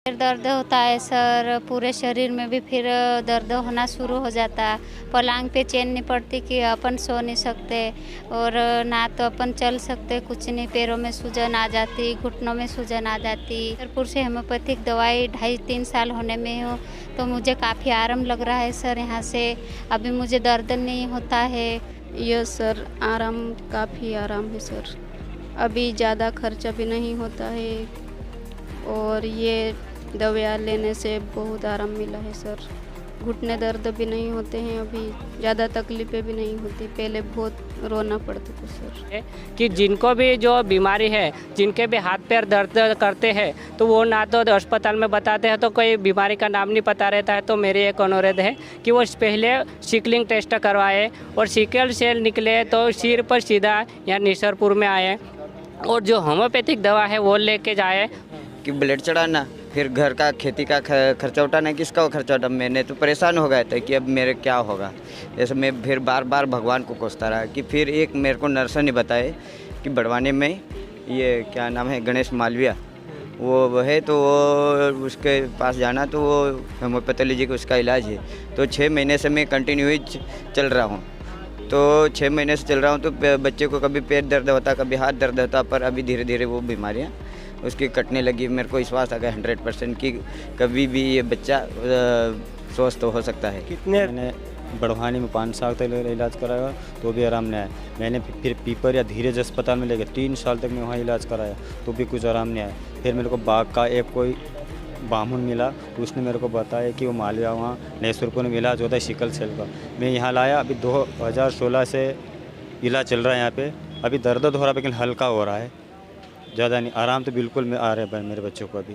फिर दर्द होता है सर, पूरे शरीर में भी फिर दर्द होना शुरू हो जाता। पलंग पे चैन नहीं पड़ती कि अपन सो नहीं सकते और ना तो अपन चल सकते, कुछ नहीं। पैरों में सूजन आ जाती, घुटनों में सूजन आ जाती। जयपुर से होम्योपैथिक दवाई 2.5-3 साल होने में हूँ, तो मुझे काफ़ी आराम लग रहा है सर यहाँ से। अभी मुझे दर्द नहीं होता है। यस सर, आराम, काफ़ी आराम है सर। अभी ज़्यादा खर्चा भी नहीं होता है और ये दवाइयाँ लेने से बहुत आराम मिला है सर। घुटने दर्द भी नहीं होते हैं, अभी ज़्यादा तकलीफ़ें भी नहीं होती। पहले बहुत रोना पड़ता था सर। कि जिनको भी जो बीमारी है, जिनके भी हाथ पैर दर्द करते हैं, तो वो ना तो अस्पताल में बताते हैं तो कोई बीमारी का नाम नहीं पता रहता है। तो मेरी एक अनुरोध है कि वो पहले सिकलिंग टेस्ट करवाए और सिकल सेल निकले तो सिर पर सीधा यहाँ निसरपुर में आए और जो होम्योपैथिक दवा है वो लेके जाए। कि ब्लड चढ़ाना, फिर घर का खेती का खर्चा उठाना, किसका खर्चा उठा। मैंने तो परेशान हो गया था कि अब मेरे क्या होगा। ऐसे मैं फिर बार बार भगवान को कोसता रहा कि फिर एक मेरे को नर्स ने बताए कि बड़वानी में ये क्या नाम है, गणेश मालविया वो है, तो वो उसके पास जाना, तो वो होम्योपैथोलॉजी का उसका इलाज है। तो 6 महीने से मैं कंटिन्यू ही चल रहा हूँ। तो 6 महीने से चल रहा हूँ। तो बच्चे को कभी पेट दर्द होता, कभी हाथ दर्द होता, पर अभी धीरे धीरे वो बीमारियाँ उसकी कटने लगी। मेरे को विश्वास आ गया 100% कि कभी भी ये बच्चा स्वस्थ हो सकता है। कितने मैंने बड़वानी में 5 साल तक इलाज कराया तो भी आराम नहीं आया। मैंने फिर पीपर या धीरज अस्पताल में ले गया, 3 साल तक मैं वहाँ इलाज कराया तो भी कुछ आराम नहीं आया। फिर मेरे को बाग का एक कोई बामन मिला, उसने मेरे को बताया कि वो मालविया वहाँ नैसुरपुर में इलाज होता है सिकल सेल का। मैं यहाँ लाया, अभी 2016 से इलाज चल रहा है यहाँ पे। अभी दर्द हो रहा है लेकिन हल्का हो रहा है, ज़्यादा नहीं। आराम तो बिल्कुल में आ रहे हैं मेरे बच्चों को। अभी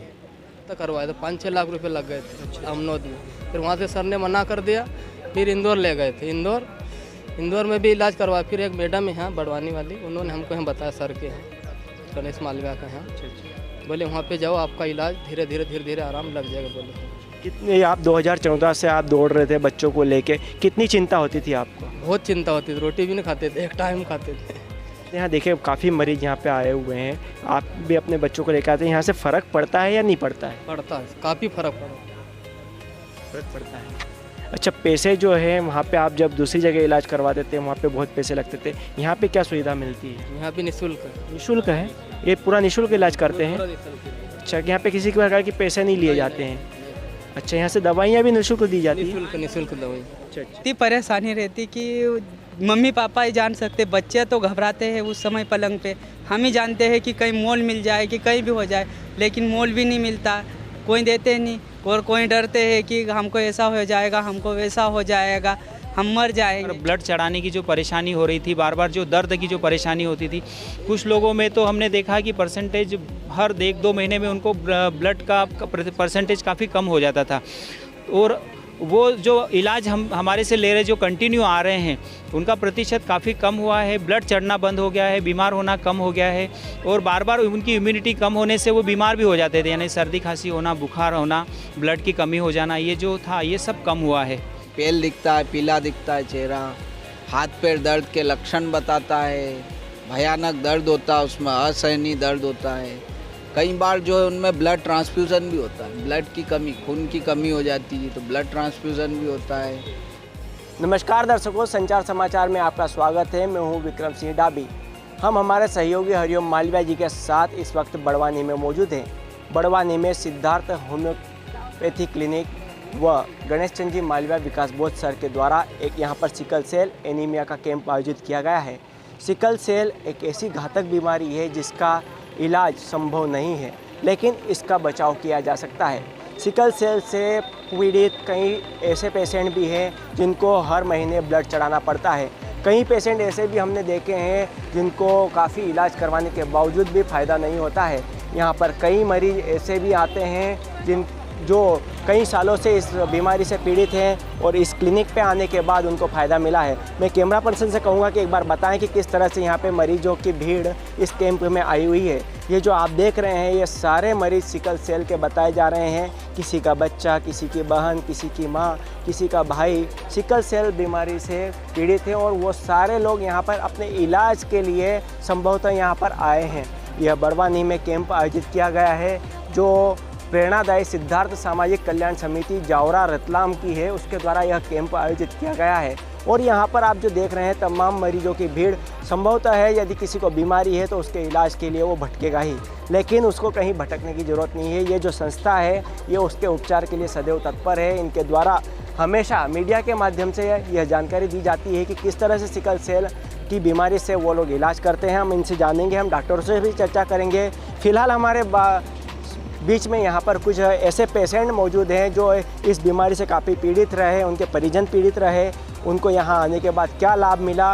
तो करवाए थे, 5-6 लाख रुपए लग गए थे अमनोद में। फिर वहाँ से सर ने मना कर दिया, फिर इंदौर ले गए थे। इंदौर में भी इलाज करवाया। फिर एक मैडम है यहाँ बड़वानी वाली, उन्होंने हमको यहाँ बताया सर के हैं गणेश मालविया का यहाँ, बोले वहाँ पे जाओ, आपका इलाज धीरे धीरे आराम लग जाएगा। बोले कितने आप 2014 से आप दौड़ रहे थे बच्चों को लेके, कितनी चिंता होती थी आपको? बहुत चिंता होती थी, रोटी भी नहीं खाते थे, एक टाइम खाते थे। यहाँ देखिए काफ़ी मरीज यहाँ पे आए हुए हैं, आप भी अपने बच्चों को लेकर आते हैं। यहाँ से फ़र्क पड़ता है या नहीं पड़ता है? पड़ता है, काफ़ी फ़र्क पड़ता है। अच्छा, पैसे जो है वहाँ पे आप जब दूसरी जगह इलाज करवाते थे वहाँ पे बहुत पैसे लगते थे, यहाँ पे क्या सुविधा मिलती है? यहाँ पे निःशुल्क है। ये पूरा निःशुल्क इलाज करते हैं? अच्छा, यहाँ पे किसी प्रकार के पैसे नहीं लिए जाते हैं? अच्छा, यहाँ से दवाइयाँ भी निःशुल्क दी जाती है? निःशुल्क दवाई। इतनी परेशानी रहती कि मम्मी पापा ही जान सकते, बच्चे तो घबराते हैं उस समय पलंग पे। हम ही जानते हैं कि कहीं मोल मिल जाए, कि कहीं भी हो जाए, लेकिन मोल भी नहीं मिलता, कोई देते नहीं। और कोई डरते हैं कि हमको ऐसा हो जाएगा, हमको वैसा हो जाएगा, हम मर जाएंगे। ब्लड चढ़ाने की जो परेशानी हो रही थी, बार बार जो दर्द की जो परेशानी होती थी, कुछ लोगों में तो हमने देखा कि परसेंटेज हर 1-2 महीने में उनको ब्लड का परसेंटेज काफ़ी कम हो जाता था। और वो जो इलाज हमारे से ले रहे, जो कंटिन्यू आ रहे हैं, उनका प्रतिशत काफ़ी कम हुआ है। ब्लड चढ़ना बंद हो गया है, बीमार होना कम हो गया है और बार बार उनकी इम्यूनिटी कम होने से वो बीमार भी हो जाते थे, यानी सर्दी खांसी होना, बुखार होना, ब्लड की कमी हो जाना, ये जो था ये सब कम हुआ है। पेल दिखता है, पीला दिखता है चेहरा, हाथ पैर दर्द के लक्षण बताता है, भयानक दर्द होता है, उसमें असहनीय दर्द होता है। कई बार जो है उनमें ब्लड ट्रांसफ्यूज़न भी होता है, ब्लड की कमी, खून की कमी हो जाती है तो ब्लड ट्रांसफ्यूज़न भी होता है। नमस्कार दर्शकों, संचार समाचार में आपका स्वागत है। मैं हूं विक्रम सिंह डाबी। हम हमारे सहयोगी हरिओम मालविया जी के साथ इस वक्त बड़वानी में मौजूद हैं। बड़वानी में सिद्धार्थ होम्योपैथी क्लिनिक व गणेश चंद जी मालविया विकास बोर्ड सर के द्वारा एक यहाँ पर सिकल सेल एनीमिया का कैंप आयोजित किया गया है। सिकल सेल एक ऐसी घातक बीमारी है जिसका इलाज संभव नहीं है, लेकिन इसका बचाव किया जा सकता है। सिकल सेल से पीड़ित कई ऐसे पेशेंट भी हैं जिनको हर महीने ब्लड चढ़ाना पड़ता है। कई पेशेंट ऐसे भी हमने देखे हैं जिनको काफ़ी इलाज करवाने के बावजूद भी फ़ायदा नहीं होता है। यहाँ पर कई मरीज़ ऐसे भी आते हैं जो कई सालों से इस बीमारी से पीड़ित हैं और इस क्लिनिक पे आने के बाद उनको फ़ायदा मिला है। मैं कैमरा पर्सन से कहूँगा कि एक बार बताएं कि किस तरह से यहाँ पे मरीजों की भीड़ इस कैंप में आई हुई है। ये जो आप देख रहे हैं ये सारे मरीज़ सिकल सेल के बताए जा रहे हैं। किसी का बच्चा, किसी की बहन, किसी की माँ, किसी का भाई सिकल सेल बीमारी से पीड़ित है और वो सारे लोग यहाँ पर अपने इलाज के लिए संभवतः यहाँ पर आए हैं। यह बड़वानी में कैंप आयोजित किया गया है जो प्रेरणादायी सिद्धार्थ सामाजिक कल्याण समिति जावरा रतलाम की है, उसके द्वारा यह कैंप आयोजित किया गया है। और यहाँ पर आप जो देख रहे हैं तमाम मरीजों की भीड़, संभवतः है यदि किसी को बीमारी है तो उसके इलाज के लिए वो भटकेगा ही, लेकिन उसको कहीं भटकने की ज़रूरत नहीं है। ये जो संस्था है ये उसके उपचार के लिए सदैव तत्पर है। इनके द्वारा हमेशा मीडिया के माध्यम से यह जानकारी दी जाती है कि किस तरह से सिकल सेल की बीमारी से वो लोग इलाज करते हैं। हम इनसे जानेंगे, हम डॉक्टरों से भी चर्चा करेंगे। फिलहाल हमारे बीच में यहाँ पर कुछ ऐसे पेशेंट मौजूद हैं जो इस बीमारी से काफ़ी पीड़ित रहे, उनके परिजन पीड़ित रहे, उनको यहाँ आने के बाद क्या लाभ मिला,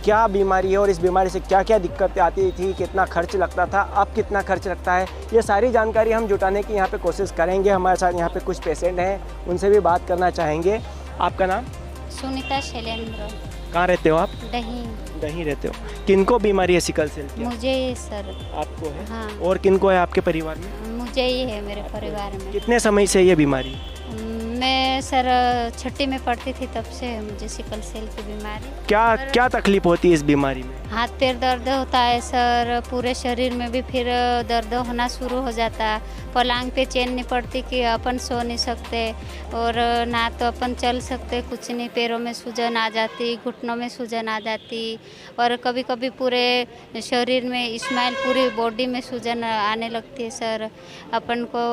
क्या बीमारी है और इस बीमारी से क्या क्या दिक्कतें आती थी, कितना खर्च लगता था, अब कितना खर्च लगता है, ये सारी जानकारी हम जुटाने की यहाँ पे कोशिश करेंगे। हमारे साथ यहाँ पे कुछ पेशेंट हैं, उनसे भी बात करना चाहेंगे। आपका नाम? सुनीता शैलेंद्र। कहाँ रहते हो आप? दही रहते हो। किनको बीमारी है सिकल सेल की? मुझे ही सर। आपको है? हाँ। और किनको है आपके परिवार में? मुझे ही है मेरे परिवार में। कितने समय से ये बीमारी? मैं सर छठी में पढ़ती थी तब से है मुझे सिकल सेल की बीमारी। क्या तकलीफ होती है इस बीमारी में? हाथ पैर दर्द होता है सर, पूरे शरीर में भी फिर दर्द होना शुरू हो जाता। पलंग पे चैन नहीं पड़ती कि अपन सो नहीं सकते और ना तो अपन चल सकते, कुछ नहीं। पैरों में सूजन आ जाती, घुटनों में सूजन आ जाती और कभी कभी पूरे शरीर में स्माइल, पूरी बॉडी में सूजन आने लगती है सर। अपन को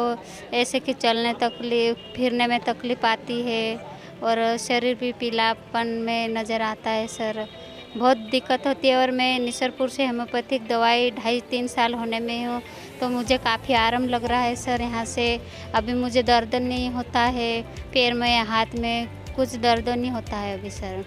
ऐसे कि चलने तकलीफ, फिरने में तकलीफ आती है और शरीर भी पीलापन में नज़र आता है सर। बहुत दिक्कत होती है और मैं निसरपुर से होम्योपैथिक दवाई 2.5-3 साल होने में हूँ, तो मुझे काफ़ी आराम लग रहा है सर यहाँ से। अभी मुझे दर्द नहीं होता है, पैर में या हाथ में कुछ दर्द नहीं होता है अभी सर।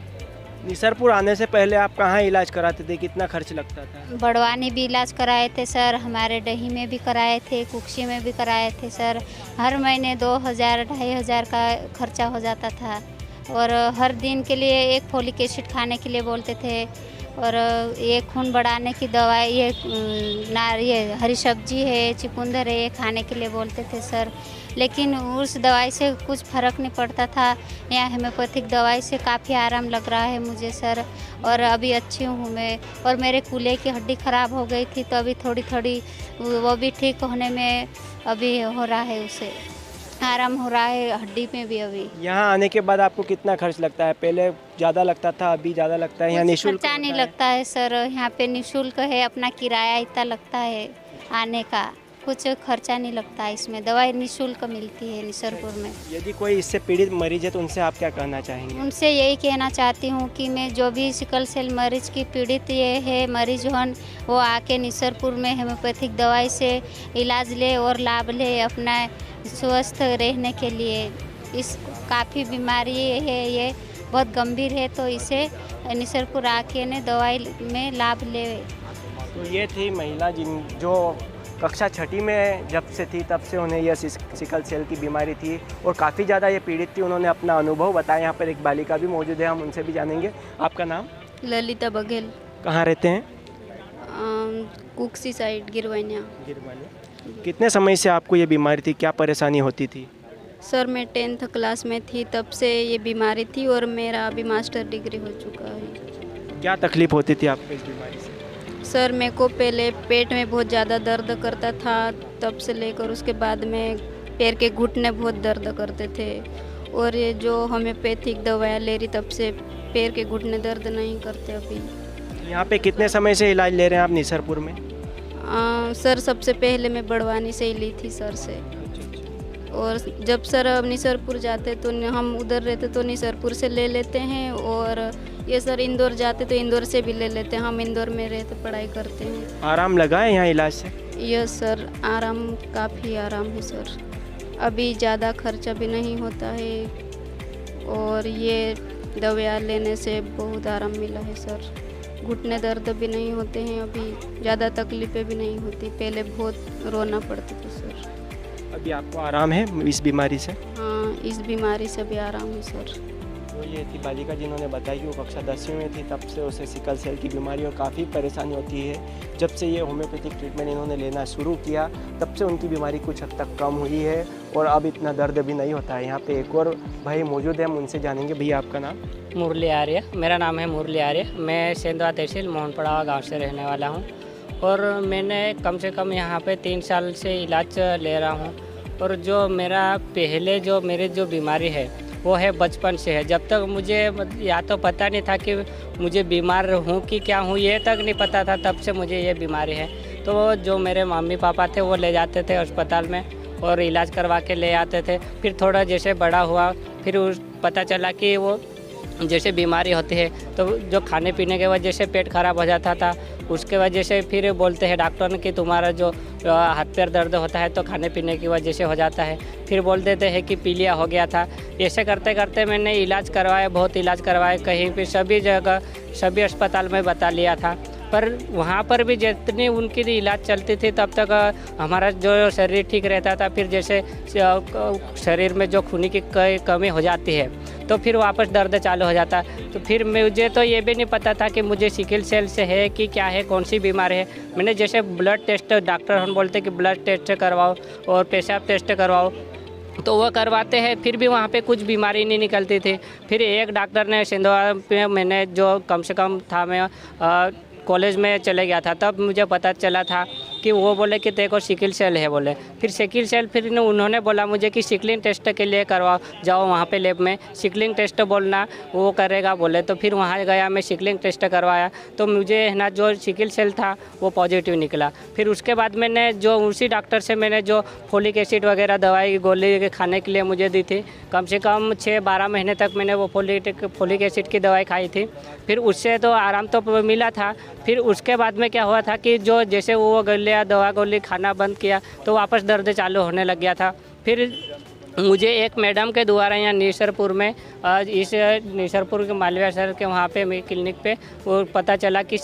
निसरपुर आने से पहले आप कहाँ इलाज कराते थे, कितना खर्च लगता था? बड़वानी भी इलाज कराए थे सर, हमारे दही में भी कराए थे, कुक्षी में भी कराए थे सर। हर महीने 2,000-2,500 का खर्चा हो जाता था और हर दिन के लिए एक फोलिक एसिड खाने के लिए बोलते थे और ये खून बढ़ाने की दवाई, ये हरी सब्जी है, चुकंदर है, ये खाने के लिए बोलते थे सर। लेकिन उस दवाई से कुछ फ़र्क नहीं पड़ता था। यहाँ होम्योपैथिक दवाई से काफ़ी आराम लग रहा है मुझे सर और अभी अच्छी हूँ मैं। और मेरे कूल्हे की हड्डी ख़राब हो गई थी तो अभी थोड़ी थोड़ी वो भी ठीक होने में अभी हो रहा है, उसे आराम हो रहा है हड्डी में भी। अभी यहाँ आने के बाद आपको कितना खर्च लगता है? पहले ज़्यादा लगता था, अभी ज़्यादा लगता है? यहाँ निःशुल्क खर्चा नहीं लगता है सर, यहाँ पे निःशुल्क है, अपना किराया इतना लगता है आने का, कुछ खर्चा नहीं लगता है इसमें। दवाई निःशुल्क मिलती है निसरपुर में। यदि कोई इससे पीड़ित मरीज है तो उनसे आप क्या कहना चाहेंगे? उनसे यही कहना चाहती हूँ कि मैं जो भी सिकल सेल मरीज की पीड़ित ये है मरीज हन, वो आके निसरपुर में होम्योपैथिक दवाई से इलाज ले और लाभ ले अपना स्वस्थ रहने के लिए। इस काफ़ी बीमारी है, ये बहुत गंभीर है, तो इसे निसरपुर आके ने दवाई में लाभ ले। तो ये थी महिला जो कक्षा छठी में जब से थी तब से उन्हें यह सिकल सेल की बीमारी थी और काफ़ी ज़्यादा ये पीड़ित थी। उन्होंने अपना अनुभव बताया। यहाँ पर एक बालिका भी मौजूद है, हम उनसे भी जानेंगे। आपका नाम? ललिता बघेल। कहाँ रहते हैं? कुक्सी साइड, गिरवानिया। कितने समय से आपको ये बीमारी थी, क्या परेशानी होती थी? सर मैं 10th क्लास में थी तब से ये बीमारी थी और मेरा अभी मास्टर डिग्री हो चुका है। क्या तकलीफ होती थी आपको इस बीमारी से? सर मेरे को पहले पेट में बहुत ज़्यादा दर्द करता था, तब से लेकर उसके बाद में पैर के घुटने बहुत दर्द करते थे और ये जो होम्योपैथिक दवाई ले रही तब से पैर के घुटने दर्द नहीं करते अभी। यहाँ पे कितने समय से इलाज ले रहे हैं आप निसरपुर में? सर सबसे पहले मैं बड़वानी से ही ली थी सर से, और जब सर अब निसरपुर जाते तो हम उधर रहते तो निसरपुर से ले लेते हैं और ये सर इंदौर जाते तो इंदौर से भी ले लेते हैं। हम इंदौर में रहते पढ़ाई करते हैं। आराम लगा है यहाँ इलाज से? यस सर, आराम, काफ़ी आराम है सर। अभी ज़्यादा खर्चा भी नहीं होता है और ये दवाइयाँ लेने से बहुत आराम मिला है सर। घुटने दर्द भी नहीं होते हैं, अभी ज़्यादा तकलीफ़ें भी नहीं होती, पहले बहुत रोना पड़ता था सर। अभी आपको आराम है इस बीमारी से? हाँ, इस बीमारी से भी आराम है सर। तो ये थी बालिका जिन्होंने बताया कि वो कक्षा 10वीं में थी तब से उसे सिकल सेल की बीमारी और काफ़ी परेशानी होती है। जब से ये होम्योपैथिक ट्रीटमेंट इन्होंने लेना शुरू किया तब से उनकी बीमारी कुछ हद तक कम हुई है और अब इतना दर्द भी नहीं होता है। यहाँ पे एक और भाई मौजूद है, हम उनसे जानेंगे। भैया आपका नाम? मुरली आर्य। मेरा नाम है मुरली आर्य। मैं सेंधवा तहसील मोहनपड़ावा गाँव से रहने वाला हूँ और मैंने कम से कम यहाँ पे 3 साल से इलाज ले रहा हूँ और जो मेरा पहले जो मेरी जो बीमारी है वो है बचपन से है। जब तक मुझे या तो पता नहीं था कि मुझे बीमार हूँ कि क्या हूँ, ये तक नहीं पता था, तब से मुझे ये बीमारी है। तो जो मेरे मम्मी पापा थे वो ले जाते थे अस्पताल में और इलाज करवा के ले आते थे। फिर थोड़ा जैसे बड़ा हुआ फिर पता चला कि वो जैसे बीमारी होती है तो जो खाने पीने के वजह से पेट खराब हो जाता था, उसके वजह से फिर बोलते हैं डॉक्टर ने कि तुम्हारा जो हाथ पैर दर्द होता है तो खाने पीने की वजह से हो जाता है। फिर बोल देते हैं कि पीलिया हो गया था। ऐसे करते करते मैंने इलाज करवाया, बहुत इलाज करवाया, कहीं भी सभी जगह सभी अस्पताल में बता लिया था, पर वहाँ पर भी जितनी उनकी इलाज चलती थी तब तक हमारा जो शरीर ठीक रहता था। फिर जैसे शरीर में जो खून की कमी हो जाती है तो फिर वापस दर्द चालू हो जाता। तो फिर मुझे तो ये भी नहीं पता था कि मुझे सिकल सेल से है कि क्या है, कौन सी बीमारी है। मैंने जैसे ब्लड टेस्ट, डॉक्टर हम बोलते कि ब्लड टेस्ट करवाओ और पेशाब टेस्ट करवाओ, तो वो करवाते हैं, फिर भी वहाँ पे कुछ बीमारी नहीं निकलती थी। फिर एक डॉक्टर ने सिंधवा में, मैंने जो कम से कम था, मैं कॉलेज में चले गया था, तब मुझे पता चला था कि वो बोले कि तेरे को सिकल सेल है बोले। फिर सिकल सेल, फिर उन्होंने बोला मुझे कि सिकलिंग टेस्ट के लिए करवाओ, जाओ वहाँ पे लैब में सिकलिंग टेस्ट बोलना, वो करेगा बोले। तो फिर वहाँ गया, मैं सिकलिंग टेस्ट करवाया तो मुझे है ना जो सिकल सेल था वो पॉजिटिव निकला। फिर उसके बाद मैंने जो उसी डॉक्टर से मैंने जो फोलिक एसिड वगैरह दवाई गोली खाने के लिए मुझे दी थी, कम से कम 6-12 महीने तक मैंने वो फोलिक एसिड की दवाई खाई थी। फिर उससे तो आराम तो मिला था। फिर उसके बाद में क्या हुआ था कि जो जैसे वो दवा गोली खाना बंद किया तो वापस दर्द चालू होने लग गया था। फिर मुझे एक मैडम के द्वारा यहाँ निसरपुर में, इस निसरपुर के मालवीय शहर के वहाँ पे मेरी क्लिनिक पे वो पता चला कि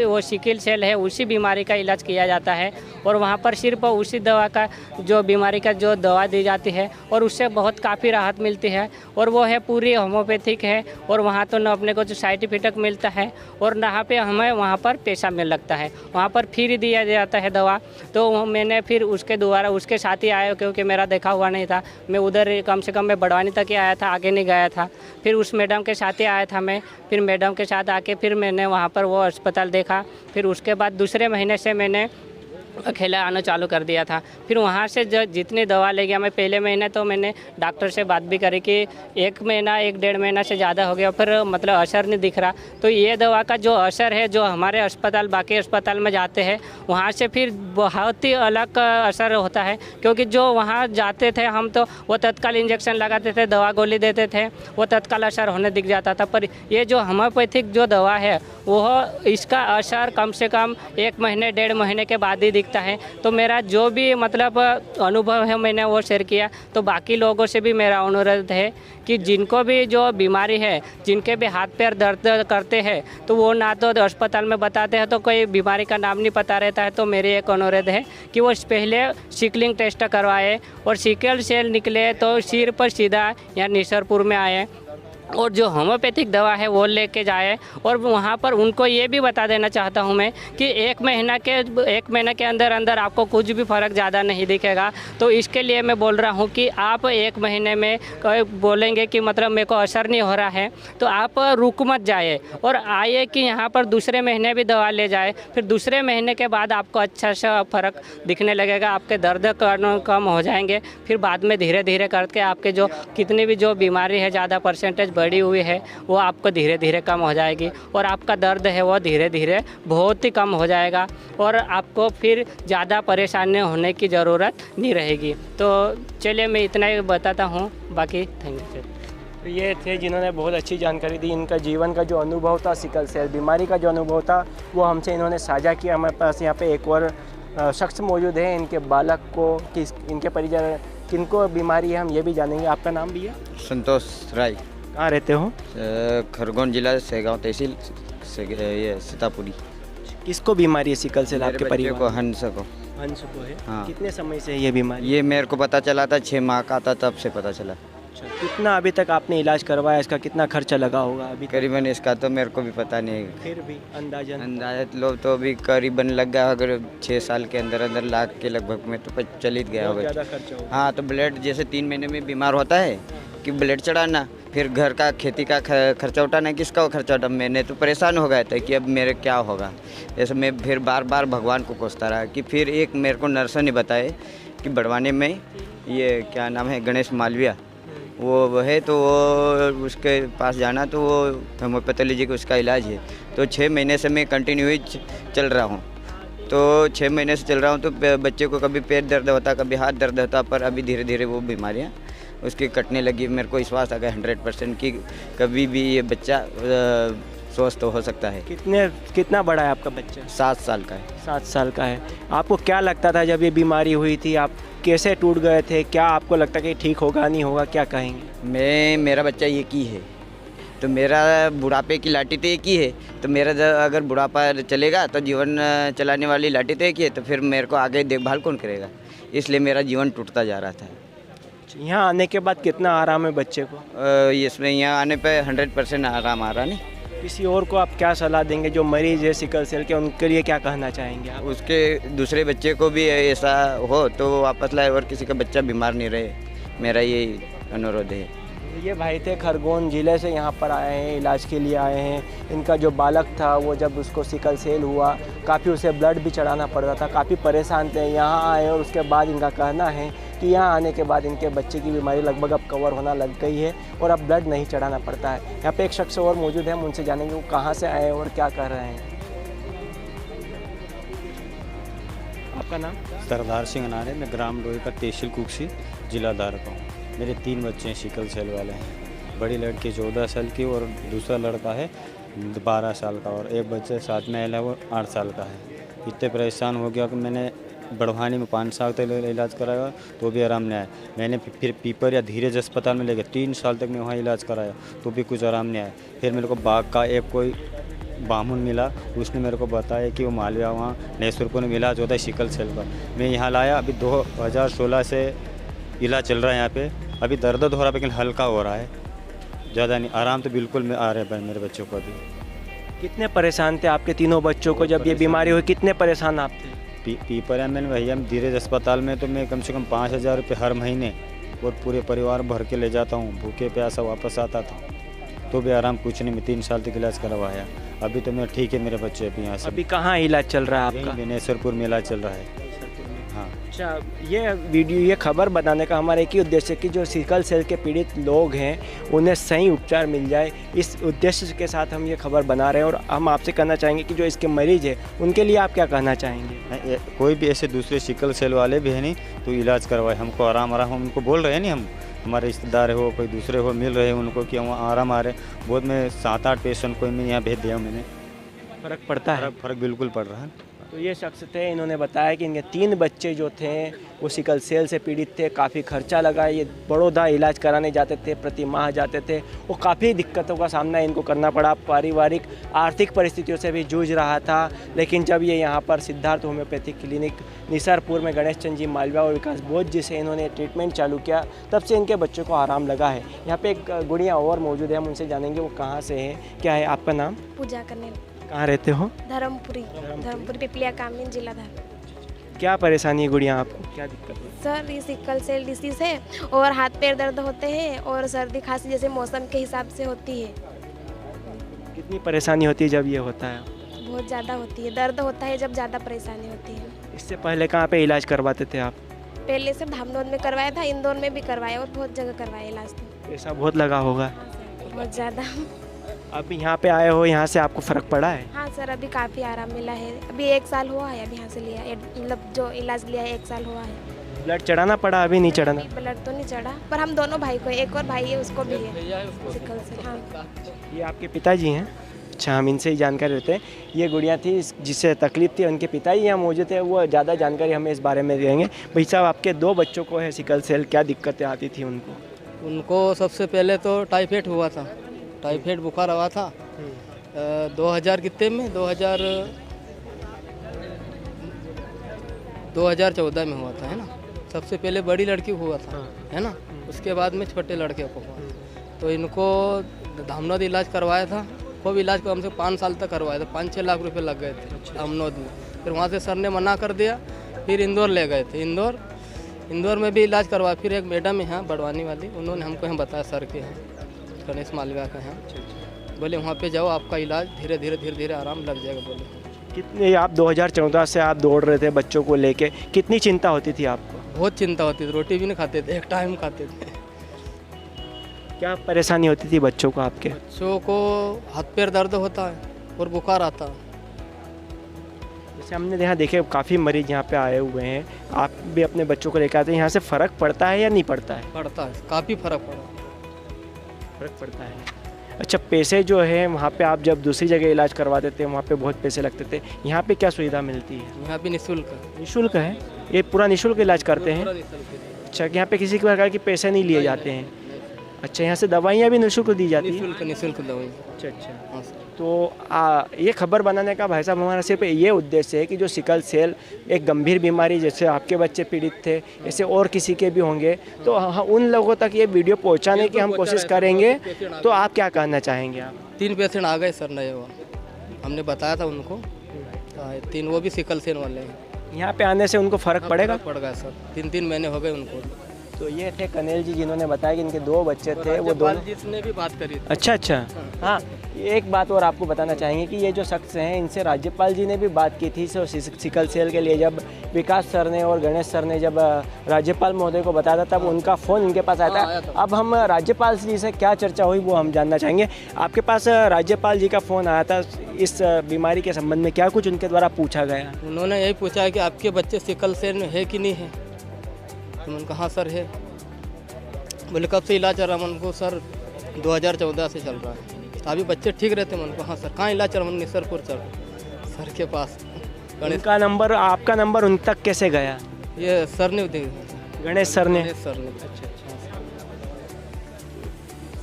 वो सिकल सेल है, उसी बीमारी का इलाज किया जाता है और वहाँ पर सिर्फ उसी दवा का जो बीमारी का जो दवा दी जाती है और उससे बहुत काफ़ी राहत मिलती है और वो है पूरी होम्योपैथिक है। और वहाँ तो न अपने को जो साइड इफेक्ट मिलता है और ना पे हमें वहाँ पर पैसा मिल लगता है, वहाँ पर फ्री दिया जाता है दवा। तो मैंने फिर उसके द्वारा उसके साथ ही आया, क्योंकि मेरा देखा हुआ नहीं था, मैं उधर कम से कम मैं बड़वानी तक ही आया था, आगे नहीं गया था। फिर उस मैडम के साथ ही आया था मैं। फिर मैडम के साथ आके फिर मैंने वहाँ पर वो अस्पताल देखा। फिर उसके बाद दूसरे महीने से मैंने अकेला आना चालू कर दिया था। फिर वहाँ से जितनी दवा ले गया मैं, पहले महीने तो मैंने डॉक्टर से बात भी करी कि 1 महीना 1-1.5 महीना से ज़्यादा हो गया, फिर मतलब असर नहीं दिख रहा। तो ये दवा का जो असर है, जो हमारे अस्पताल बाकी अस्पताल में जाते हैं वहाँ से फिर बहुत ही अलग असर होता है, क्योंकि जो वहाँ जाते थे हम तो वो तत्काल इंजेक्शन लगाते थे, दवा गोली देते थे, वो तत्काल असर होने दिख जाता था। पर ये जो होम्योपैथिक जो दवा है वो इसका असर कम से कम 1 महीने 1.5 महीने के बाद ही दिखता है। तो मेरा जो भी मतलब अनुभव है मैंने वो शेयर किया। तो बाकी लोगों से भी मेरा अनुरोध है कि जिनको भी जो बीमारी है, जिनके भी हाथ पैर दर्द करते हैं, तो वो ना तो अस्पताल में बताते हैं तो कोई बीमारी का नाम नहीं पता रहता है। तो मेरी एक अनुरोध है कि वो पहले सिकलिंग टेस्ट करवाए और सिकल सेल निकले तो सिर पर सीधा यहाँ निसरपुर में आए और जो होम्योपैथिक दवा है वो लेके जाए। और वहाँ पर उनको ये भी बता देना चाहता हूँ मैं कि 1 महीने के अंदर अंदर आपको कुछ भी फ़र्क ज़्यादा नहीं दिखेगा। तो इसके लिए मैं बोल रहा हूँ कि आप 1 महीने में बोलेंगे कि मतलब मेरे को असर नहीं हो रहा है, तो आप रुक मत जाए और आइए कि यहाँ पर दूसरे महीने भी दवा ले जाए। फिर दूसरे महीने के बाद आपको अच्छा सा फ़र्क दिखने लगेगा, आपके दर्द कम हो जाएंगे। फिर बाद में धीरे धीरे करके आपके जो कितनी भी जो बीमारी है ज़्यादा परसेंटेज बढ़ी हुई है वो आपको धीरे धीरे कम हो जाएगी और आपका दर्द है वो धीरे धीरे बहुत ही कम हो जाएगा और आपको फिर ज़्यादा परेशानी होने की ज़रूरत नहीं रहेगी। तो चलिए मैं इतना ही बताता हूँ, बाकी थैंक यू। तो ये थे जिन्होंने बहुत अच्छी जानकारी दी। इनका जीवन का जो अनुभव था, सिकल सेल बीमारी का जो अनुभव था वो हमसे इन्होंने साझा किया। हमारे पास यहाँ पे एक और शख्स मौजूद है, इनके बालक को इनके परिजन किनको बीमारी है हम ये भी जानेंगे। आपका नाम भी है? संतोष राय। कहाँ रहते हो? खरगोन जिला सेगांव तहसील से ये सीतापुरी। किसको बीमारी है सिकल सेल? आपके परिवार को? हंस को है। हाँ। कितने समय से ये बीमारी? ये मेरे को पता चला था 6 माह का था, तब से पता चला। कितना अभी तक आपने इलाज करवाया? इसका कितना खर्चा लगा होगा अभी? करीबन इसका तो मेरे को भी पता नहीं है, फिर भी अंदाजा लो तो अभी करीबन लग गया, अगर 6 साल के अंदर अंदर लाख के लगभग में तो चल ही गया होगा। ज़्यादा खर्चा होगा। हाँ, तो ब्लड जैसे 3 महीने में बीमार होता है कि ब्लड चढ़ाना, फिर घर का खेती का खर्चा उठाना, किसका खर्चा उठा। मैंने तो परेशान हो गया था कि अब मेरे क्या होगा। ऐसे मैं फिर बार बार भगवान को कोसता रहा कि फिर एक मेरे को नर्स ने बताए कि बड़वानी में ये क्या नाम है, गणेश मालविया, वो है, तो वो उसके पास जाना, तो वो होम्योपैथोलॉजी का उसका इलाज है। तो 6 महीने से मैं कंटिन्यू ही चल रहा हूँ। तो 6 महीने से चल रहा हूँ, तो बच्चे को कभी पेट दर्द होता, कभी हाथ दर्द होता, पर अभी धीरे धीरे वो बीमारियाँ उसकी कटने लगी। मेरे को विश्वास आ गया 100% कि कभी भी ये बच्चा स्वस्थ हो सकता है। कितना बड़ा है आपका बच्चा? 7 साल का है। 7 साल का है। आपको क्या लगता था जब ये बीमारी हुई थी, आप कैसे टूट गए थे? क्या आपको लगता कि ठीक होगा नहीं होगा, क्या कहेंगे? मेरा बच्चा एक ही है, तो मेरा बुढ़ापे की लाठी तो एक ही है, तो मेरा अगर बुढ़ापा चलेगा तो जीवन चलाने वाली लाठी तो एक ही है, तो फिर मेरे को आगे देखभाल कौन करेगा? इसलिए मेरा जीवन टूटता जा रहा था। यहाँ आने के बाद कितना आराम है बच्चे को? इसमें यहाँ आने पे 100% आराम आ रहा नहीं। किसी और को आप क्या सलाह देंगे जो मरीज है सिकल सेल के, उनके लिए क्या कहना चाहेंगे आप? उसके दूसरे बच्चे को भी ऐसा हो तो वापस लाए और किसी का बच्चा बीमार नहीं रहे, मेरा ये अनुरोध है। ये भाई थे खरगोन ज़िले से, यहाँ पर आए हैं, इलाज के लिए आए हैं। इनका जो बालक था वो जब उसको सिकल सेल हुआ, काफ़ी उसे ब्लड भी चढ़ाना पड़ता था, काफ़ी परेशान थे। यहाँ आए और उसके बाद इनका कहना है कि यहाँ आने के बाद इनके बच्चे की बीमारी लगभग अब कवर होना लग गई है और अब ब्लड नहीं चढ़ाना पड़ता है। यहाँ पे एक शख्स और मौजूद है, हम उनसे जानेंगे वो कहाँ से आए और क्या कर रहे हैं। आपका नाम? सरदार सिंह अनारे, मैं ग्राम लोही का तहसील कुक्सी जिला धारक हूँ। मेरे 3 बच्चे हैं, सिकल सेल वाले हैं। बड़ी लड़की 14 साल की और दूसरा लड़का है 12 साल का, और एक बच्चे साथ में आया है वो 8 साल का है। इतने परेशान हो गया कि मैंने बढ़वानी में 5 साल तक इलाज कराया तो भी आराम नहीं आया। मैंने फिर पीपर या धीरज अस्पताल में लेकर 3 साल तक मैं वहाँ इलाज कराया तो भी कुछ आराम नहीं आया। फिर मेरे को बाग का एक कोई बामुन मिला, उसने मेरे को बताया कि वो मालविया वहाँ नेसुरपुर में इलाज होता है सिकल सेल का। मैं यहाँ लाया, अभी 2016 से इलाज चल रहा है यहाँ पे। अभी दर्द हो रहा है लेकिन हल्का हो रहा है, ज़्यादा नहीं। आराम तो बिल्कुल में आ रहे हैं मेरे बच्चों को। अभी कितने परेशान थे आपके तीनों बच्चों को जब ये बीमारी हुई? कितने परेशान आप थे? पीपर मैंने भैया धीरज अस्पताल में तो मैं कम से कम 5,000 रुपये हर महीने और पूरे परिवार भर के ले जाता हूँ। भूखे प्यासा वापस आता था तो भी आराम कुछ नहीं। मैं 3 साल तक इलाज करवाया, अभी तो मैं ठीक है। मेरे बच्चे अभी यहाँ से। अभी कहाँ इलाज चल रहा है आपका? नेसरपुर में इलाज चल रहा है। हाँ। अच्छा, ये वीडियो, ये खबर बताने का हमारा एक ही उद्देश्य है कि जो सिकल सेल के पीड़ित लोग हैं उन्हें सही उपचार मिल जाए। इस उद्देश्य के साथ हम ये खबर बना रहे हैं और हम आपसे कहना चाहेंगे कि जो इसके मरीज हैं उनके लिए आप क्या कहना चाहेंगे? कोई भी ऐसे दूसरे सिकल सेल वाले भी है नहीं तो इलाज करवाए, हमको आराम हम उनको बोल रहे हैं नहीं, हम हमारे रिश्तेदार हो कोई दूसरे हो मिल रहे हैं उनको कि हम आराम आ रहे। बहुत मैं 7-8 पेशेंट को मैं यहाँ भेज दिया मैंने। फ़र्क पड़ता है? फ़र्क बिल्कुल पड़ रहा है। तो ये शख्स थे, इन्होंने बताया कि इनके 3 बच्चे जो थे वो सिकल सेल से पीड़ित थे। काफ़ी खर्चा लगा, ये बड़ौदा इलाज कराने जाते थे, प्रति माह जाते थे। वो काफ़ी दिक्कतों का सामना इनको करना पड़ा, पारिवारिक आर्थिक परिस्थितियों से भी जूझ रहा था। लेकिन जब ये यहाँ पर सिद्धार्थ होम्योपैथिक क्लिनिक निसरपुर में गणेश चंद जी मालविया और विकास बोध जी से इन्होंने ट्रीटमेंट चालू किया, तब से इनके बच्चों को आराम लगा है। यहाँ पे एक गुड़िया और मौजूद है, हम उनसे जानेंगे वो कहाँ से है, क्या है आपका नाम? पूजा करने। कहाँ रहते हो? धर्मपुरी पिपलिया कामनी जिला धार। क्या परेशानी है गुड़िया आपको, क्या दिक्कत है? सर ये सिकल सेल डिसीज़ है और हाथ पैर दर्द होते हैं और सर्दी खांसी जैसे मौसम के हिसाब से होती है। कितनी परेशानी होती है जब ये होता है? बहुत ज़्यादा होती है, दर्द होता है जब ज़्यादा परेशानी होती है। इससे पहले कहाँ पे इलाज करवाते थे आप? पहले सिर्फ धामनोद में करवाया था, इंदौर में भी करवाया और बहुत जगह करवाया इलाज। पैसा बहुत लगा होगा? बहुत ज़्यादा। अभी यहाँ पे आए हो, यहाँ से आपको फ़र्क पड़ा है? हाँ सर, अभी काफ़ी आराम मिला है। अभी 1 साल हुआ है अभी यहाँ से लिया, मतलब जो इलाज लिया है 1 साल हुआ है। ब्लड चढ़ाना पड़ा? अभी नहीं चढ़ाना? ब्लड तो नहीं चढ़ा, पर हम दोनों भाई को, एक और भाई है उसको भी है सिकल सेल। हाँ। ये आपके पिताजी हैं? अच्छा, हम इनसे ही जानकारी लेते हैं। ये गुड़िया थी जिससे तकलीफ थी, उनके पिताजी यहाँ मौजूद है, वो ज़्यादा जानकारी हमें इस बारे में देंगे। भाई साहब, आपके 2 बच्चों को है सिकल सेल, क्या दिक्कतें आती थी उनको? उनको सबसे पहले तो टाइफाइड हुआ था, टाइफाइड बुखार हुआ था 2000 कितने में 2014 में हुआ था, है ना। सबसे पहले बड़ी लड़की हुआ था, है ना। उसके बाद में छोटे लड़के को हुआ। तो इनको धामनोद इलाज करवाया था, खूब इलाज को हमसे 5 साल तक करवाया था। 5-6 लाख रुपए लग गए थे धामनोद में। फिर वहाँ से सर ने मना कर दिया, फिर इंदौर ले गए थे। इंदौर में भी इलाज करवाया। फिर एक मैडम है बढ़वानी वाली, उन्होंने हमको यहाँ बताया सर के हैं गणेश मालविया का है, बोले वहाँ पे जाओ, आपका इलाज धीरे धीरे आराम लग जाएगा। बोले कितने आप 2014 से आप दौड़ रहे थे बच्चों को लेके, कितनी चिंता होती थी आपको? बहुत चिंता होती थी, रोटी भी नहीं खाते थे, एक टाइम खाते थे। क्या परेशानी होती थी बच्चों को आपके? बच्चों को हाथ पैर दर्द होता है और बुखार आता है। जैसे हमने यहाँ देखे काफ़ी मरीज यहाँ पे आए हुए हैं, आप भी अपने बच्चों को लेकर आते हैं, यहाँ से फ़र्क पड़ता है या नहीं पड़ता है? पड़ता है, काफ़ी फर्क पड़ता है। अच्छा, पैसे जो है वहाँ पे आप जब दूसरी जगह इलाज करवाते थे वहाँ पे बहुत पैसे लगते थे, यहाँ पे क्या सुविधा मिलती है? यहाँ भी निःशुल्क निःशुल्क है, ये पूरा निःशुल्क इलाज करते हैं? अच्छा, यहाँ पे किसी प्रकार के पैसे नहीं लिए जाते हैं? अच्छा, यहाँ से दवाइयाँ भी निःशुल्क दी जाती हैं? निःशुल्क दवाई। अच्छा। तो ये खबर बनाने का भाई साहब हमारा सिर्फ ये उद्देश्य है कि जो सिकल सेल एक गंभीर बीमारी, जैसे आपके बच्चे पीड़ित थे, ऐसे और किसी के भी होंगे, तो उन लोगों तक ये वीडियो पहुंचाने की हम कोशिश करेंगे। तो आप क्या कहना चाहेंगे? आप 3 पेशेंट आ गए सर, नए वो हमने बताया था उनको, 3 वो भी सिकल सेल वाले हैं। यहाँ पे आने से उनको फ़र्क पड़ेगा? पड़ गया सर, 3 महीने हो गए उनको। तो ये थे कनेल जी जिन्होंने बताया कि इनके 2 बच्चे थे, वो दोनों जिसने भी बात करी। अच्छा। हाँ, एक बात और आपको बताना चाहेंगे कि ये जो शख्स हैं इनसे राज्यपाल जी ने भी बात की थी सिकल सेल के लिए। जब विकास सर ने और गणेश सर ने जब राज्यपाल महोदय को बताया था तब उनका फ़ोन इनके पास आया था। अब हम राज्यपाल जी से क्या चर्चा हुई वो हम जानना चाहेंगे। आपके पास राज्यपाल जी का फ़ोन आया था इस बीमारी के संबंध में, क्या कुछ उनके द्वारा पूछा गया? उन्होंने यही पूछा है कि आपके बच्चे सिकल सेल में है कि नहीं है। तो मैंने कहा सर है। बोले कब से इलाज चल रहा है? उनको सर 2014 से चल रहा है। तो अभी बच्चे ठीक रहते हैं। उनको हाँ सर, कहाँ इलाज चल रहा है? निसरपुर चल सर के पास। उनका नंबर, आपका नंबर उन तक कैसे गया? ये सर ने गणेश सर ने। अच्छा।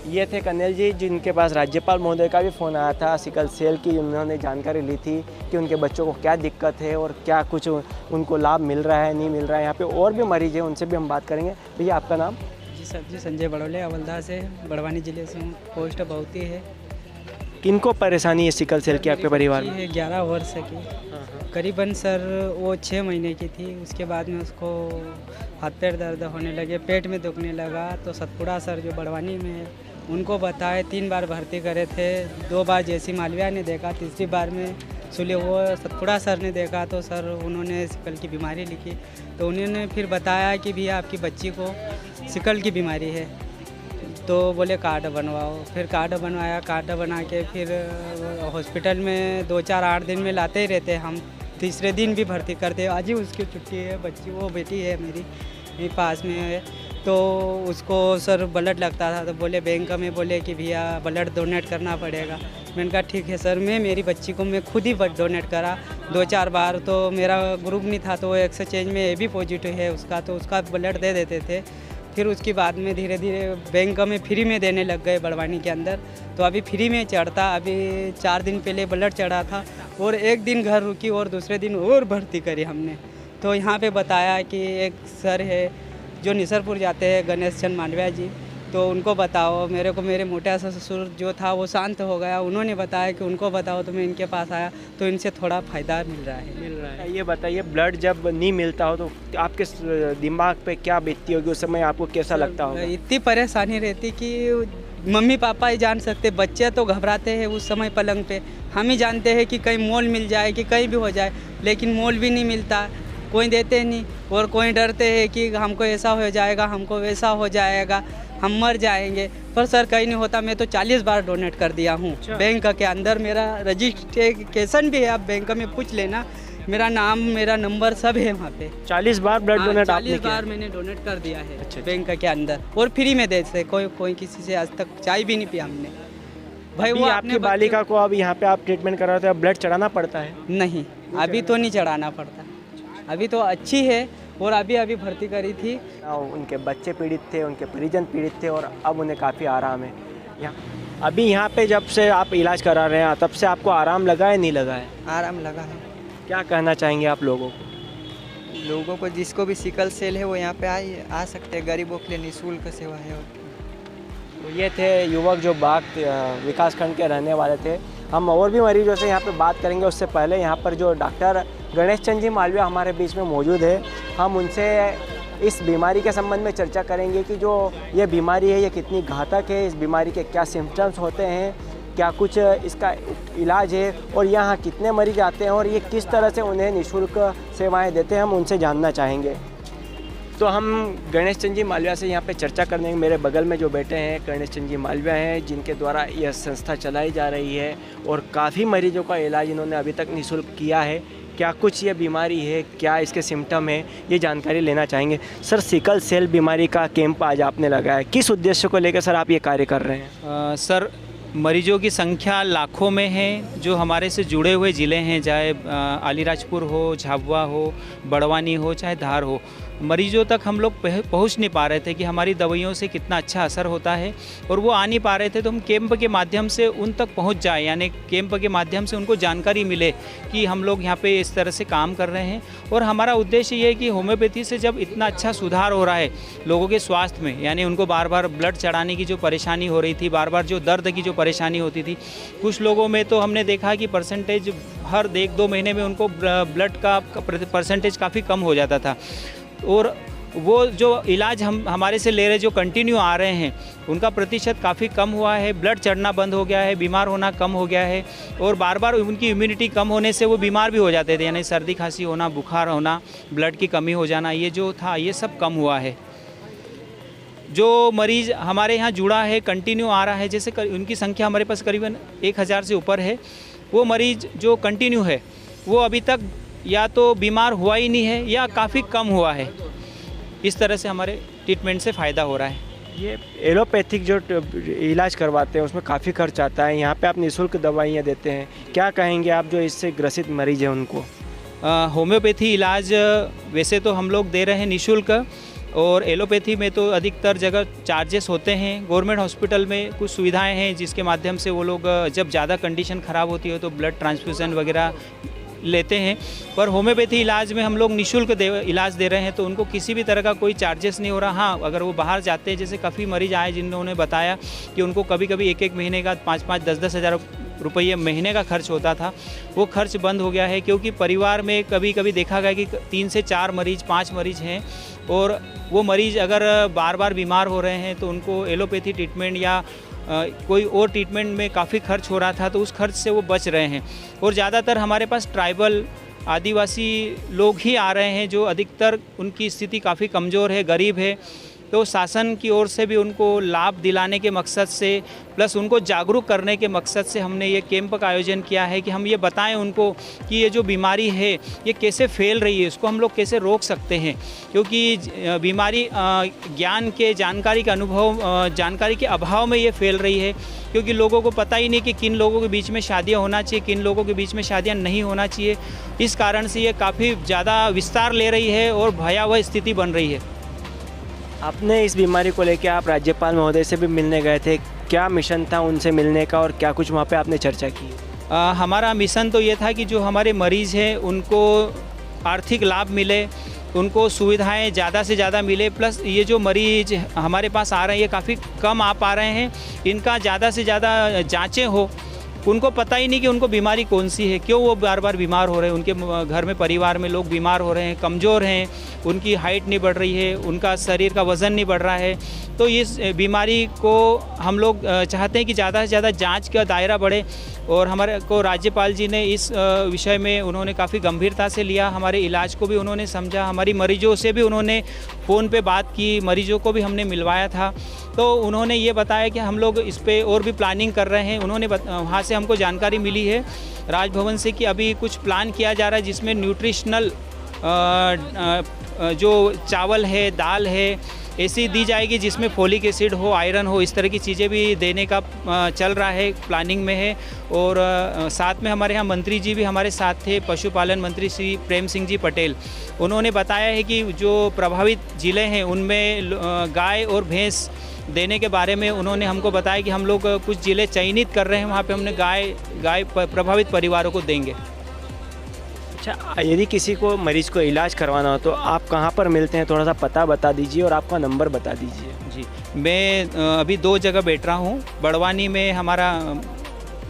ये थे कन्नैल जी जिनके पास राज्यपाल महोदय का भी फ़ोन आया था सिकल सेल की। उन्होंने जानकारी ली थी कि उनके बच्चों को क्या दिक्कत है और क्या कुछ उनको लाभ मिल रहा है नहीं मिल रहा है। यहाँ पे और भी मरीज हैं, उनसे भी हम बात करेंगे। भैया आपका नाम? जी संजय बड़ोले, अवलदा से, बड़वानी जिले से हूँ। पोस्ट बहुत ही है। किनको परेशानी है सिकल सेल की आपके परिवार में? 11 वर्ष की करीबन सर, वो 6 महीने की थी। उसके बाद में उसको हाथ पैर दर्द होने लगे, पेट में दुखने लगा। तो सतपुड़ा सर जो बड़वानी में है उनको बताए, 3 बार भर्ती करे थे। 2 बार जैसी मालविया ने देखा, तीसरी बार में वो सतपुड़ा सर ने देखा। तो सर उन्होंने सिकल की बीमारी लिखी। तो उन्होंने फिर बताया कि भैया आपकी बच्ची को सिकल की बीमारी है। तो बोले कार्ड बनवाओ। फिर कार्ड बनवाया, कार्ड बना के फिर हॉस्पिटल में 2-4-8 दिन में लाते ही रहते हम। तीसरे दिन भी भर्ती करते। आज ही उसकी छुट्टी है। बच्ची वो बेटी है मेरी पास में है। तो उसको सर ब्लड लगता था। तो बोले बैंक में बोले कि भैया ब्लड डोनेट करना पड़ेगा। मैंने कहा ठीक है सर। मेरी बच्ची को मैं खुद ही डोनेट करा 2-4 बार। तो मेरा ग्रुप नहीं था, तो वो एक्सचेंज में AB पॉजिटिव है उसका, तो उसका ब्लड दे देते थे। फिर उसके बाद में धीरे धीरे बैंक में फ्री में देने लग गए बड़वानी के अंदर। तो अभी फ्री में चढ़ता। अभी 4 दिन पहले ब्लड चढ़ा था और 1 दिन घर रुकी और दूसरे दिन और भर्ती करी हमने। तो यहाँ पे बताया कि एक सर है जो निसरपुर जाते हैं, गणेश चंद मालविया जी, तो उनको बताओ। मेरे मोटा ससुर जो था वो शांत हो गया। उन्होंने बताया कि उनको बताओ। तो मैं इनके पास आया तो इनसे थोड़ा फ़ायदा मिल रहा है। ये बताइए, ब्लड जब नहीं मिलता हो तो आपके दिमाग पे क्या बीतती होगी उस समय? आपको कैसा लगता होगा? इतनी परेशानी रहती कि मम्मी पापा ही जान सकते। बच्चे तो घबराते हैं उस समय पलंग पे। हम ही जानते हैं कि कहीं मोल मिल जाए, कि कहीं भी हो जाए, लेकिन मोल भी नहीं मिलता। कोई देते नहीं और कोई डरते हैं कि हमको ऐसा हो जाएगा, हमको वैसा हो जाएगा, हम मर जाएंगे। पर सर कहीं नहीं होता। मैं तो 40 बार डोनेट कर दिया हूँ। बैंक के अंदर मेरा रजिस्ट्रेशन भी है, आप बैंक में पूछ लेना। मेरा नाम, मेरा नंबर सब है वहाँ पे। 40 बार ब्लड डोनेट? 40 बार मैंने डोनेट कर दिया है। अच्छा। बैंक के अंदर और फ्री में देते। कोई किसी से आज तक चाय भी नहीं पिया हमने। भाई वो आपकी बालिका को अब यहाँ पे आप ट्रीटमेंट करा रहे हो, ब्लड चढ़ाना पड़ता है? नहीं, अभी तो नहीं चढ़ाना पड़ता। अभी तो अच्छी है और अभी भर्ती करी थी। उनके बच्चे पीड़ित थे, उनके परिजन पीड़ित थे और अब उन्हें काफ़ी आराम है। अभी यहाँ पे जब से आप इलाज करा रहे हैं तब से आपको आराम लगा है नहीं लगा है? आराम लगा है। क्या कहना चाहेंगे आप लोगों को? लोगों को जिसको भी सिकल सेल है वो यहाँ पे आ सकते हैं। गरीबों के लिए निःशुल्क सेवा है। तो ये थे युवक जो बाग विकासखंड के रहने वाले थे। हम और भी मरीजों से यहाँ पे बात करेंगे। उससे पहले यहाँ पर जो डॉक्टर गणेश चंद जी मालविया हमारे बीच में मौजूद है, हम उनसे इस बीमारी के संबंध में चर्चा करेंगे कि जो ये बीमारी है ये कितनी घातक है, इस बीमारी के क्या सिम्टम्स होते हैं, क्या कुछ इसका इलाज है और यहाँ कितने मरीज आते हैं और ये किस तरह से उन्हें निःशुल्क सेवाएं देते हैं, हम उनसे जानना चाहेंगे। तो हम गणेश चंद जी मालविया से यहाँ पे चर्चा करने मेरे बगल में जो बैठे हैं गणेश चंद जी मालविया हैं, जिनके द्वारा यह संस्था चलाई जा रही है और काफ़ी मरीजों का इलाज इन्होंने अभी तक निःशुल्क किया है। क्या कुछ ये बीमारी है, क्या इसके सिम्टम है, ये जानकारी लेना चाहेंगे। सर, सिकल सेल बीमारी का कैंप आज आपने लगाया, किस उद्देश्य को लेकर सर आप ये कार्य कर रहे हैं? सर, मरीजों की संख्या लाखों में है जो हमारे से जुड़े हुए ज़िले हैं, चाहे अलीराजपुर हो, झाबुआ हो, बड़वानी हो, चाहे धार हो। मरीजों तक हम लोग पहुंच नहीं पा रहे थे कि हमारी दवाइयों से कितना अच्छा असर होता है, और वो आ नहीं पा रहे थे। तो हम कैंप के माध्यम से उन तक पहुंच जाए, यानी कैंप के माध्यम से उनको जानकारी मिले कि हम लोग यहाँ पे इस तरह से काम कर रहे हैं। और हमारा उद्देश्य ये है कि होम्योपैथी से जब इतना अच्छा सुधार हो रहा है लोगों के स्वास्थ्य में, यानी उनको बार बार ब्लड चढ़ाने की जो परेशानी हो रही थी, बार बार जो दर्द की जो परेशानी होती थी, कुछ लोगों में तो हमने देखा कि परसेंटेज हर 1-2 महीने में उनको ब्लड का परसेंटेज काफ़ी कम हो जाता था। और वो जो इलाज हम हमारे से ले रहे, जो कंटिन्यू आ रहे हैं, उनका प्रतिशत काफ़ी कम हुआ है, ब्लड चढ़ना बंद हो गया है, बीमार होना कम हो गया है। और बार बार उनकी इम्यूनिटी कम होने से वो बीमार भी हो जाते थे, यानी सर्दी खांसी होना, बुखार होना, ब्लड की कमी हो जाना, ये जो था ये सब कम हुआ है। जो मरीज़ हमारे यहाँ जुड़ा है, कंटिन्यू आ रहा है, जैसे उनकी संख्या हमारे पास करीबन 1000 से ऊपर है। वो मरीज़ जो कंटिन्यू है वो अभी तक या तो बीमार हुआ ही नहीं है या काफ़ी कम हुआ है। इस तरह से हमारे ट्रीटमेंट से फ़ायदा हो रहा है। ये एलोपैथिक जो इलाज करवाते हैं उसमें काफ़ी खर्च आता है, यहाँ पे आप निःशुल्क दवाइयाँ देते हैं, क्या कहेंगे आप जो इससे ग्रसित मरीज हैं उनको? होम्योपैथी इलाज वैसे तो हम लोग दे रहे हैं निःशुल्क, और एलोपैथी में तो अधिकतर जगह चार्जेस होते हैं। गवर्नमेंट हॉस्पिटल में कुछ सुविधाएं हैं जिसके माध्यम से वो लोग जब ज़्यादा कंडीशन ख़राब होती है तो ब्लड ट्रांसफ्यूज़न वगैरह लेते हैं। पर होम्योपैथी इलाज में हम लोग निःशुल्क इलाज दे रहे हैं, तो उनको किसी भी तरह का कोई चार्जेस नहीं हो रहा। हाँ, अगर वो बाहर जाते हैं, जैसे काफ़ी मरीज आए जिन्होंने बताया कि उनको कभी कभी 1-1 महीने का 5-5, 10-10 हज़ार रुपये महीने का खर्च होता था, वो खर्च बंद हो गया है। क्योंकि परिवार में कभी कभी देखा गया कि 3 से 4 मरीज, 5 मरीज हैं, और वो मरीज़ अगर बार बार बीमार हो रहे हैं तो उनको एलोपैथी ट्रीटमेंट या कोई और ट्रीटमेंट में काफ़ी खर्च हो रहा था, तो उस खर्च से वो बच रहे हैं। और ज़्यादातर हमारे पास ट्राइबल आदिवासी लोग ही आ रहे हैं, जो अधिकतर उनकी स्थिति काफ़ी कमज़ोर है, गरीब है। तो शासन की ओर से भी उनको लाभ दिलाने के मकसद से, प्लस उनको जागरूक करने के मकसद से हमने ये कैंप का आयोजन किया है कि हम ये बताएं उनको कि ये जो बीमारी है ये कैसे फैल रही है, इसको हम लोग कैसे रोक सकते हैं। क्योंकि बीमारी ज्ञान के, जानकारी के जानकारी के अभाव में ये फैल रही है। क्योंकि लोगों को पता ही नहीं कि किन लोगों के बीच में शादियाँ होना चाहिए, किन लोगों के बीच में शादियाँ नहीं होना चाहिए। इस कारण से ये काफ़ी ज़्यादा विस्तार ले रही है और भयावह स्थिति बन रही है। आपने इस बीमारी को लेकर आप राज्यपाल महोदय से भी मिलने गए थे, क्या मिशन था उनसे मिलने का और क्या कुछ वहाँ पे आपने चर्चा की? हमारा मिशन तो ये था कि जो हमारे मरीज़ हैं उनको आर्थिक लाभ मिले, उनको सुविधाएं ज़्यादा से ज़्यादा मिले, प्लस ये जो मरीज हमारे पास आ रहे हैं ये काफ़ी कम आ पा रहे हैं, इनका ज़्यादा से ज़्यादा जाँचें हो। उनको पता ही नहीं कि उनको बीमारी कौन सी है, क्यों वो बार बार बीमार हो रहे हैं। उनके घर में, परिवार में लोग बीमार हो रहे हैं, कमज़ोर हैं, उनकी हाइट नहीं बढ़ रही है, उनका शरीर का वज़न नहीं बढ़ रहा है। तो इस बीमारी को हम लोग चाहते हैं कि ज़्यादा से ज़्यादा जांच का दायरा बढ़े, और हमारे को राज्यपाल जी ने इस विषय में उन्होंने काफ़ी गंभीरता से लिया। हमारे इलाज को भी उन्होंने समझा, हमारी मरीजों से भी उन्होंने फ़ोन पे बात की, मरीजों को भी हमने मिलवाया था। तो उन्होंने ये बताया कि हम लोग इस पे और भी प्लानिंग कर रहे हैं। उन्होंने वहाँ से हमको जानकारी मिली है राजभवन से कि अभी कुछ प्लान किया जा रहा है जिसमें न्यूट्रिशनल जो चावल है, दाल है, ऐसी दी जाएगी जिसमें फोलिक एसिड हो, आयरन हो, इस तरह की चीज़ें भी देने का चल रहा है, प्लानिंग में है। और साथ में हमारे यहाँ मंत्री जी भी हमारे साथ थे, पशुपालन मंत्री श्री प्रेम सिंह जी पटेल। उन्होंने बताया है कि जो प्रभावित ज़िले हैं उनमें गाय और भैंस देने के बारे में उन्होंने हमको बताया कि हम लोग कुछ ज़िले चयनित कर रहे हैं, वहाँ पे हमने गाय प्रभावित परिवारों को देंगे। अच्छा, यदि किसी को मरीज़ को इलाज करवाना हो तो आप कहाँ पर मिलते हैं, थोड़ा सा पता बता दीजिए और आपका नंबर बता दीजिए। जी, मैं अभी 2 जगह बैठ रहा हूँ। बड़वानी में हमारा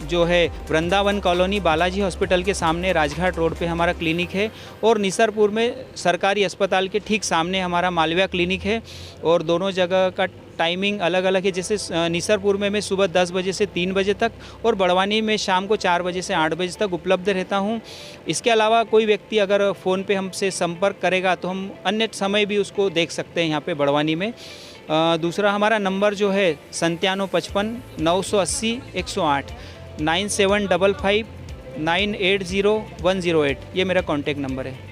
जो है वृंदावन कॉलोनी बालाजी हॉस्पिटल के सामने राजघाट रोड पे हमारा क्लिनिक है, और निसरपुर में सरकारी अस्पताल के ठीक सामने हमारा मालविया क्लिनिक है। और दोनों जगह का टाइमिंग अलग अलग है। जैसे निसरपुर में मैं सुबह 10 बजे से 3 बजे तक और बड़वानी में शाम को 4 बजे से 8 बजे तक उपलब्ध रहता हूँ। इसके अलावा कोई व्यक्ति अगर फ़ोन पे हमसे संपर्क करेगा तो हम अन्य समय भी उसको देख सकते हैं यहाँ पे बड़वानी में। दूसरा हमारा नंबर जो है 9755 980 108 9755 980 108, ये मेरा कॉन्टैक्ट नंबर है।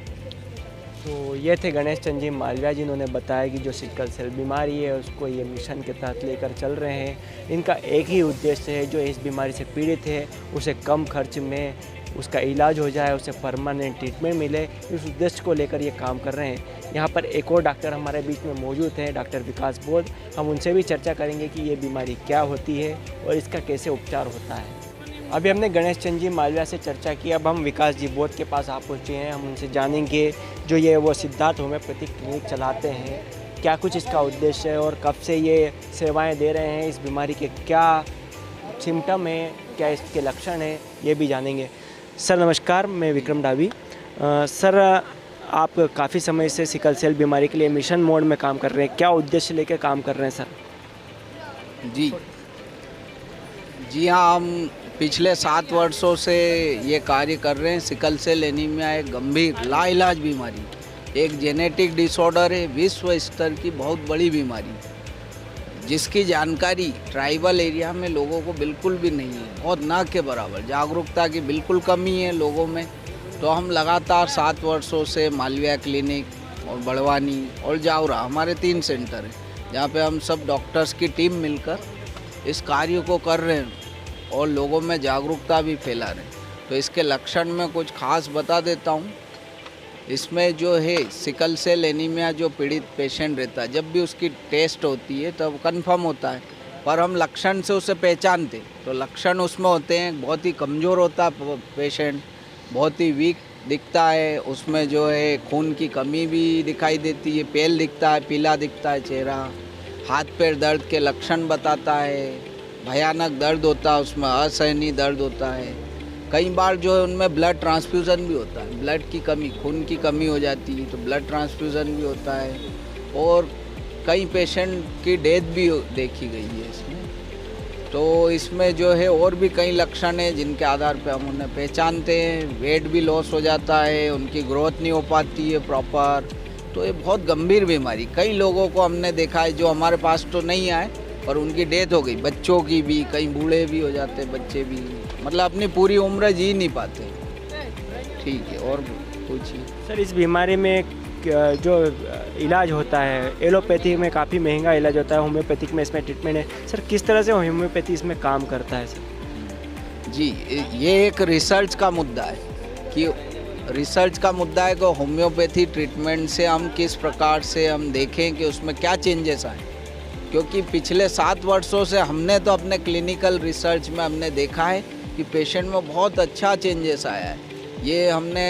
तो ये थे गणेश चंद जी मालविया, जिन्होंने बताया कि जो सिकल सेल बीमारी है उसको ये मिशन के तहत लेकर चल रहे हैं। इनका एक ही उद्देश्य है, जो इस बीमारी से पीड़ित है उसे कम खर्च में उसका इलाज हो जाए, उसे परमानेंट ट्रीटमेंट मिले, इस उद्देश्य को लेकर ये काम कर रहे हैं। यहाँ पर एक और डॉक्टर हमारे बीच में मौजूद हैं, डॉक्टर विकास बोध। हम उनसे भी चर्चा करेंगे कि ये बीमारी क्या होती है और इसका कैसे उपचार होता है। अभी हमने गणेश चंद जी मालविया से चर्चा की, अब हम विकास जी बोध के पास आ पहुँचे हैं। हम उनसे जानेंगे जो ये वो सिद्धार्थ होम्योपैथिक क्लिनिक चलाते हैं, क्या कुछ इसका उद्देश्य है और कब से ये सेवाएं दे रहे हैं, इस बीमारी के क्या सिम्टम हैं, क्या इसके लक्षण हैं, ये भी जानेंगे। सर नमस्कार, मैं विक्रम डाबी। सर आप काफ़ी समय से सिकल सेल बीमारी के लिए मिशन मोड में काम कर रहे हैं, क्या उद्देश्य लेकर काम कर रहे हैं सर? जी हाँ, हम पिछले 7 वर्षों से ये कार्य कर रहे हैं। सिकल सेल एनीमिया एक गंभीर लाइलाज बीमारी, एक जेनेटिक डिसऑर्डर है, विश्व स्तर की बहुत बड़ी बीमारी, जिसकी जानकारी ट्राइबल एरिया में लोगों को बिल्कुल भी नहीं है, बहुत ना के बराबर। जागरूकता की बिल्कुल कमी है लोगों में। तो हम लगातार 7 वर्षों से मालविया क्लिनिक और बड़वानी और जावरा, हमारे 3 सेंटर हैं, जहाँ पे हम सब डॉक्टर्स की टीम मिलकर इस कार्य को कर रहे हैं और लोगों में जागरूकता भी फैला रहे हैं। तो इसके लक्षण में कुछ खास बता देता हूँ। इसमें जो है सिकल सेल एनीमिया जो पीड़ित पेशेंट रहता है, जब भी उसकी टेस्ट होती है तब कंफर्म होता है, पर हम लक्षण से उसे पहचानते। तो लक्षण उसमें होते हैं, बहुत ही कमज़ोर होता है पेशेंट, बहुत ही वीक दिखता है, उसमें जो है खून की कमी भी दिखाई देती है, पेल दिखता है, पीला दिखता है चेहरा, हाथ पैर दर्द के लक्षण बताता है, भयानक दर्द होता है, उसमें असहनीय दर्द होता है। कई बार जो है उनमें ब्लड ट्रांसफ्यूज़न भी होता है, ब्लड की कमी, खून की कमी हो जाती है तो ब्लड ट्रांसफ्यूज़न भी होता है। और कई पेशेंट की डेथ भी देखी गई है इसमें। तो इसमें जो है और भी कई लक्षण हैं जिनके आधार पर हम उन्हें पहचानते हैं। वेट भी लॉस हो जाता है, उनकी ग्रोथ नहीं हो पाती है प्रॉपर। तो ये बहुत गंभीर बीमारी, कई लोगों को हमने देखा है जो हमारे पास तो नहीं आए और उनकी डेथ हो गई, बच्चों की भी, कई बूढ़े भी हो जाते हैं, बच्चे भी, मतलब अपनी पूरी उम्र जी नहीं पाते। ठीक है, और पूछिए सर। इस बीमारी में जो इलाज होता है, एलोपैथी में काफ़ी महंगा इलाज होता है, होम्योपैथिक में इसमें ट्रीटमेंट है। सर किस तरह से होम्योपैथी इसमें काम करता है सर? जी, ये एक रिसर्च का मुद्दा है कि होम्योपैथी ट्रीटमेंट से हम किस प्रकार से हम देखें कि उसमें क्या चेंजेस आए। क्योंकि पिछले 7 वर्षों से हमने तो अपने क्लिनिकल रिसर्च में हमने देखा है कि पेशेंट में बहुत अच्छा चेंजेस आया है। ये हमने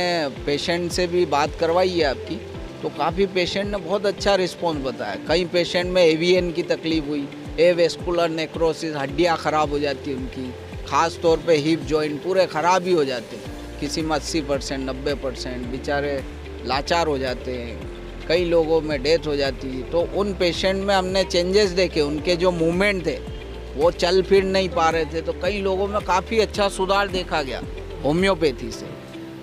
पेशेंट से भी बात करवाई है आपकी, तो काफ़ी पेशेंट ने बहुत अच्छा रिस्पॉन्स बताया। कई पेशेंट में एवीएन की तकलीफ हुई, एवेस्कुलर नेक्रोसिस, हड्डियाँ ख़राब हो जाती हैं उनकी, ख़ास तौर पे हिप जॉइंट पूरे ख़राब ही हो जाते हैं, किसी में 80% 90%, बेचारे लाचार हो जाते हैं, कई लोगों में डेथ हो जाती है। तो उन पेशेंट में हमने चेंजेस देखे, उनके जो मूवमेंट थे वो चल फिर नहीं पा रहे थे, तो कई लोगों में काफ़ी अच्छा सुधार देखा गया होम्योपैथी से।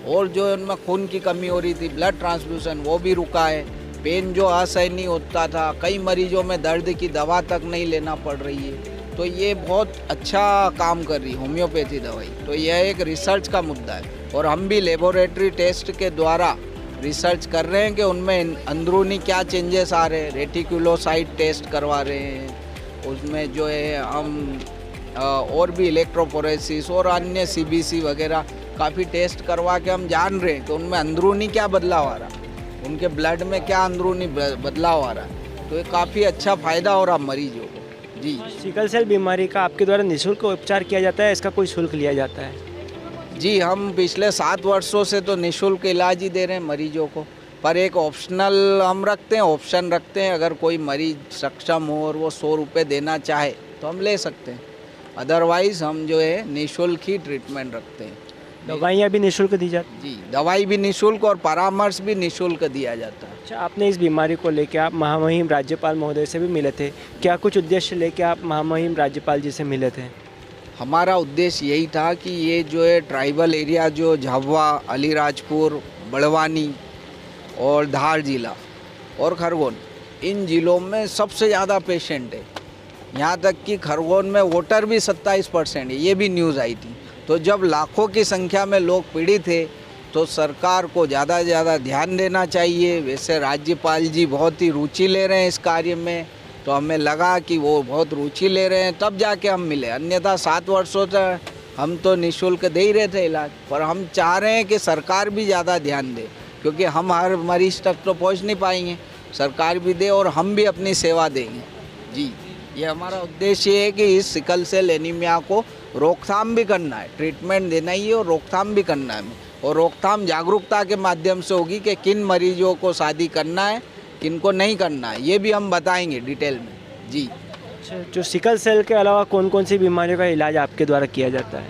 और जो उनमें खून की कमी हो रही थी, ब्लड ट्रांसफ्यूज़न, वो भी रुका है। पेन जो असहनीय होता था, कई मरीजों में दर्द की दवा तक नहीं लेना पड़ रही है। तो ये बहुत अच्छा काम कर रही होम्योपैथी दवाई। तो यह एक रिसर्च का मुद्दा है और हम भी लेबोरेटरी टेस्ट के द्वारा रिसर्च कर रहे हैं कि उनमें अंदरूनी क्या चेंजेस आ रहे हैं। रेटिकुलोसाइट टेस्ट करवा रहे हैं, उसमें जो है हम और भी इलेक्ट्रोफोरेसिस और अन्य CBC वगैरह काफ़ी टेस्ट करवा के हम जान रहे हैं कि उनमें अंदरूनी क्या बदलाव आ रहा है, उनके ब्लड में क्या अंदरूनी बदलाव आ रहा है। तो ये काफ़ी अच्छा फ़ायदा हो रहा मरीजों को। जी, सिकल सेल बीमारी का आपके द्वारा निःशुल्क उपचार किया जाता है, इसका कोई शुल्क लिया जाता है? जी, हम पिछले 7 वर्षों से तो निःशुल्क इलाज ही दे रहे हैं मरीजों को, पर एक ऑप्शनल हम रखते हैं, ऑप्शन रखते हैं। अगर कोई मरीज सक्षम हो और वो 100 रुपये देना चाहे तो हम ले सकते हैं, अदरवाइज़ हम जो है निःशुल्क ही ट्रीटमेंट रखते हैं। दवाइयाँ भी निःशुल्क दी जाती? जी, दवाई भी निःशुल्क और परामर्श भी निःशुल्क दिया जाता है। अच्छा, आपने इस बीमारी को लेकर आप महामहिम राज्यपाल महोदय से भी मिले थे, क्या कुछ उद्देश्य लेके आप महामहिम राज्यपाल जी से मिले थे? हमारा उद्देश्य यही था कि ये जो है ट्राइबल एरिया जो झाबुआ, अलीराजपुर, बड़वानी और धार जिला और खरगोन, इन जिलों में सबसे ज़्यादा पेशेंट है। यहाँ तक कि खरगोन में वोटर भी 27% है, ये भी न्यूज़ आई थी। तो जब लाखों की संख्या में लोग पीड़ित थे तो सरकार को ज़्यादा से ज़्यादा ध्यान देना चाहिए। वैसे राज्यपाल जी बहुत ही रुचि ले रहे हैं इस कार्य में, तो हमें लगा कि वो बहुत रुचि ले रहे हैं तब जाके हम मिले, अन्यथा 7 वर्षों तक हम तो निःशुल्क दे ही रहे थे इलाज। पर हम चाह रहे हैं कि सरकार भी ज़्यादा ध्यान दे, क्योंकि हम हर मरीज तक तो पहुंच नहीं पाएंगे, सरकार भी दे और हम भी अपनी सेवा देंगे। जी, ये हमारा उद्देश्य है कि इस सिकल सेल एनीमिया को रोकथाम भी करना है, ट्रीटमेंट देना ही है और रोकथाम भी करना है। और रोकथाम जागरूकता के माध्यम से होगी कि किन मरीजों को शादी करना है, किन को नहीं करना है, ये भी हम बताएंगे डिटेल में। जी। अच्छा, जो सिकल सेल के अलावा कौन कौन सी बीमारियों का इलाज आपके द्वारा किया जाता है?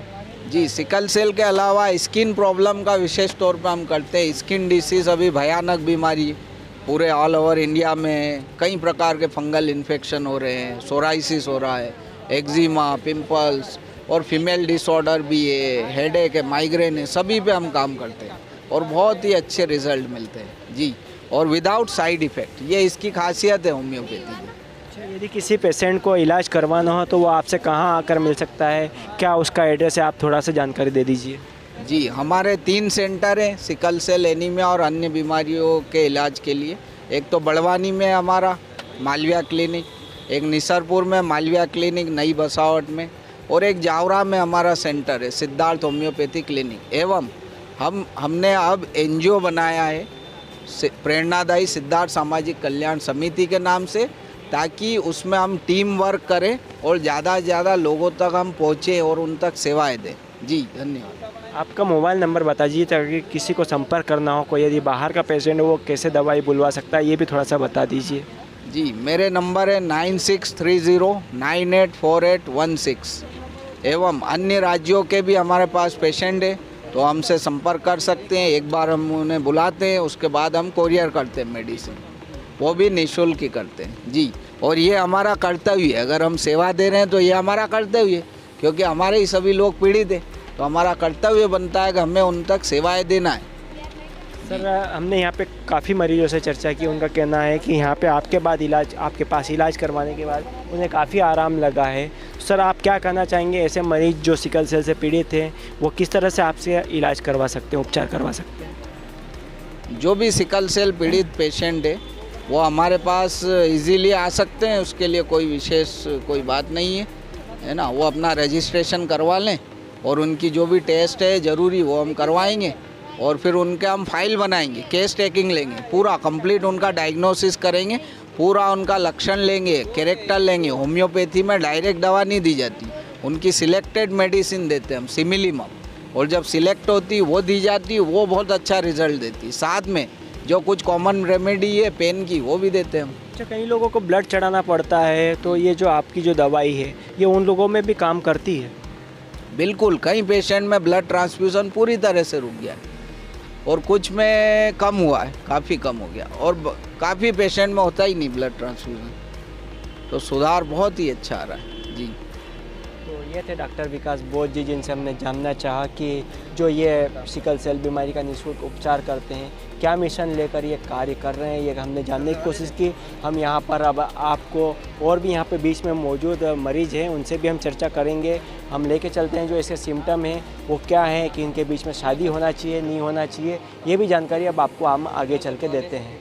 जी, सिकल सेल के अलावा स्किन प्रॉब्लम का विशेष तौर पर हम करते हैं। स्किन डिसीज़ अभी भयानक बीमारी पूरे ऑल ओवर इंडिया में, कई प्रकार के फंगल इन्फेक्शन हो रहे हैं, सोराइसिस हो रहा है, एक्जिमा, पिंपल्स और फीमेल डिसऑर्डर भी है, हेडेक है, माइग्रेन है, सभी पे हम काम करते हैं और बहुत ही अच्छे रिजल्ट मिलते हैं। जी, और विदाउट साइड इफ़ेक्ट, ये इसकी खासियत है होम्योपैथी की। अच्छा, यदि किसी पेशेंट को इलाज करवाना हो तो वो आपसे कहाँ आकर मिल सकता है, क्या उसका एड्रेस है, आप थोड़ा सा जानकारी दे दीजिए। जी, हमारे 3 सेंटर हैं सिकल सेल एनीमिया और अन्य बीमारियों के इलाज के लिए। एक तो बड़वानी में हमारा मालविया क्लिनिक, एक निसरपुर में मालविया क्लिनिक नई बसावट में, और एक जावरा में हमारा सेंटर है सिद्धार्थ होम्योपैथी क्लिनिक। एवं हमने अब NGO बनाया है प्रेरणादायी सिद्धार्थ सामाजिक कल्याण समिति के नाम से, ताकि उसमें हम टीम वर्क करें और ज़्यादा से ज़्यादा लोगों तक हम पहुँचें और उन तक सेवाएं दें। जी, धन्यवाद। आपका मोबाइल नंबर बता दीजिए ताकि किसी को संपर्क करना हो, कोई यदि बाहर का पेशेंट है वो कैसे दवाई बुलवा सकता है, ये भी थोड़ा सा बता दीजिए। जी, मेरे नंबर है 9630984816। एवं अन्य राज्यों के भी हमारे पास पेशेंट है तो हमसे संपर्क कर सकते हैं। एक बार हम उन्हें बुलाते हैं, उसके बाद हम कोरियर करते हैं मेडिसिन, वो भी निःशुल्क ही करते हैं। जी, और ये हमारा कर्तव्य है, अगर हम सेवा दे रहे हैं तो ये हमारा कर्तव्य है, क्योंकि हमारे ही सभी लोग पीड़ित हैं, तो हमारा कर्तव्य बनता है कि हमें उन तक सेवाएं देना है। सर, हमने यहाँ पे काफ़ी मरीजों से चर्चा की, उनका कहना है कि यहाँ पे आपके पास इलाज करवाने के बाद उन्हें काफ़ी आराम लगा है। सर, आप क्या कहना चाहेंगे, ऐसे मरीज जो सिकल सेल से पीड़ित हैं वो किस तरह से आपसे इलाज करवा सकते हैं, उपचार करवा सकते हैं? जो भी सिकल सेल पीड़ित पेशेंट है वो हमारे पास इजीली आ सकते हैं, उसके लिए कोई विशेष कोई बात नहीं है ना। वो अपना रजिस्ट्रेशन करवा लें और उनकी जो भी टेस्ट है ज़रूरी वो हम करवाएंगे, और फिर उनके हम फाइल बनाएंगे, केस टेकिंग लेंगे, पूरा कंप्लीट उनका डायग्नोसिस करेंगे, पूरा उनका लक्षण लेंगे, कैरेक्टर लेंगे। होम्योपैथी में डायरेक्ट दवा नहीं दी जाती, उनकी सिलेक्टेड मेडिसिन देते हैं हम, सिमिलीमम, और जब सिलेक्ट होती वो दी जाती, वो बहुत अच्छा रिजल्ट देती। साथ में जो कुछ कॉमन रेमेडी है पेन की वो भी देते हैं हम। अच्छा, कई लोगों को ब्लड चढ़ाना पड़ता है, तो ये जो आपकी जो दवाई है ये उन लोगों में भी काम करती है? बिल्कुल, कई पेशेंट में ब्लड ट्रांसफ्यूज़न पूरी तरह से रुक गया है और कुछ में कम हुआ है, काफ़ी कम हो गया, और काफ़ी पेशेंट में होता ही नहीं ब्लड ट्रांसफ्यूज़न, तो सुधार बहुत ही अच्छा आ रहा है। जी, तो ये थे डॉक्टर विकास बोध जी, जिनसे हमने जानना चाहा कि जो ये सिकल सेल बीमारी का निःशुल्क उपचार करते हैं, क्या मिशन लेकर ये कार्य कर रहे हैं, ये हमने जानने की कोशिश की। हम यहाँ पर अब आपको और भी यहाँ पे बीच में मौजूद मरीज़ हैं उनसे भी हम चर्चा करेंगे। हम लेके चलते हैं जो इसके सिम्टम हैं वो क्या हैं, कि इनके बीच में शादी होना चाहिए, नहीं होना चाहिए, ये भी जानकारी अब आपको हम आगे चल के देते हैं।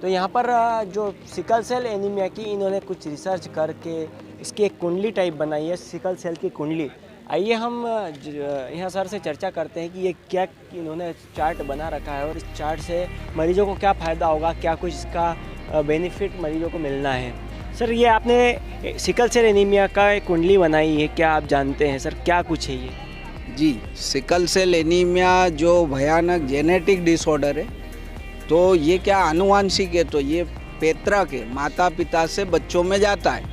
तो यहाँ पर जो सिकल सेल एनीमिया की इन्होंने कुछ रिसर्च करके इसकी एक कुंडली टाइप बनाई है, सिकल सेल की कुंडली। आइए हम यहाँ सर से चर्चा करते हैं कि ये क्या इन्होंने चार्ट बना रखा है और इस चार्ट से मरीजों को क्या फ़ायदा होगा, क्या कुछ इसका बेनिफिट मरीजों को मिलना है। सर, ये आपने सिकल सेल एनीमिया का एक कुंडली बनाई है, क्या आप जानते हैं सर क्या कुछ है ये? जी, सिकल सेल एनीमिया जो भयानक जेनेटिक डिसऑर्डर है, तो ये क्या आनुवांशिक है, तो ये पैतृक के माता पिता से बच्चों में जाता है।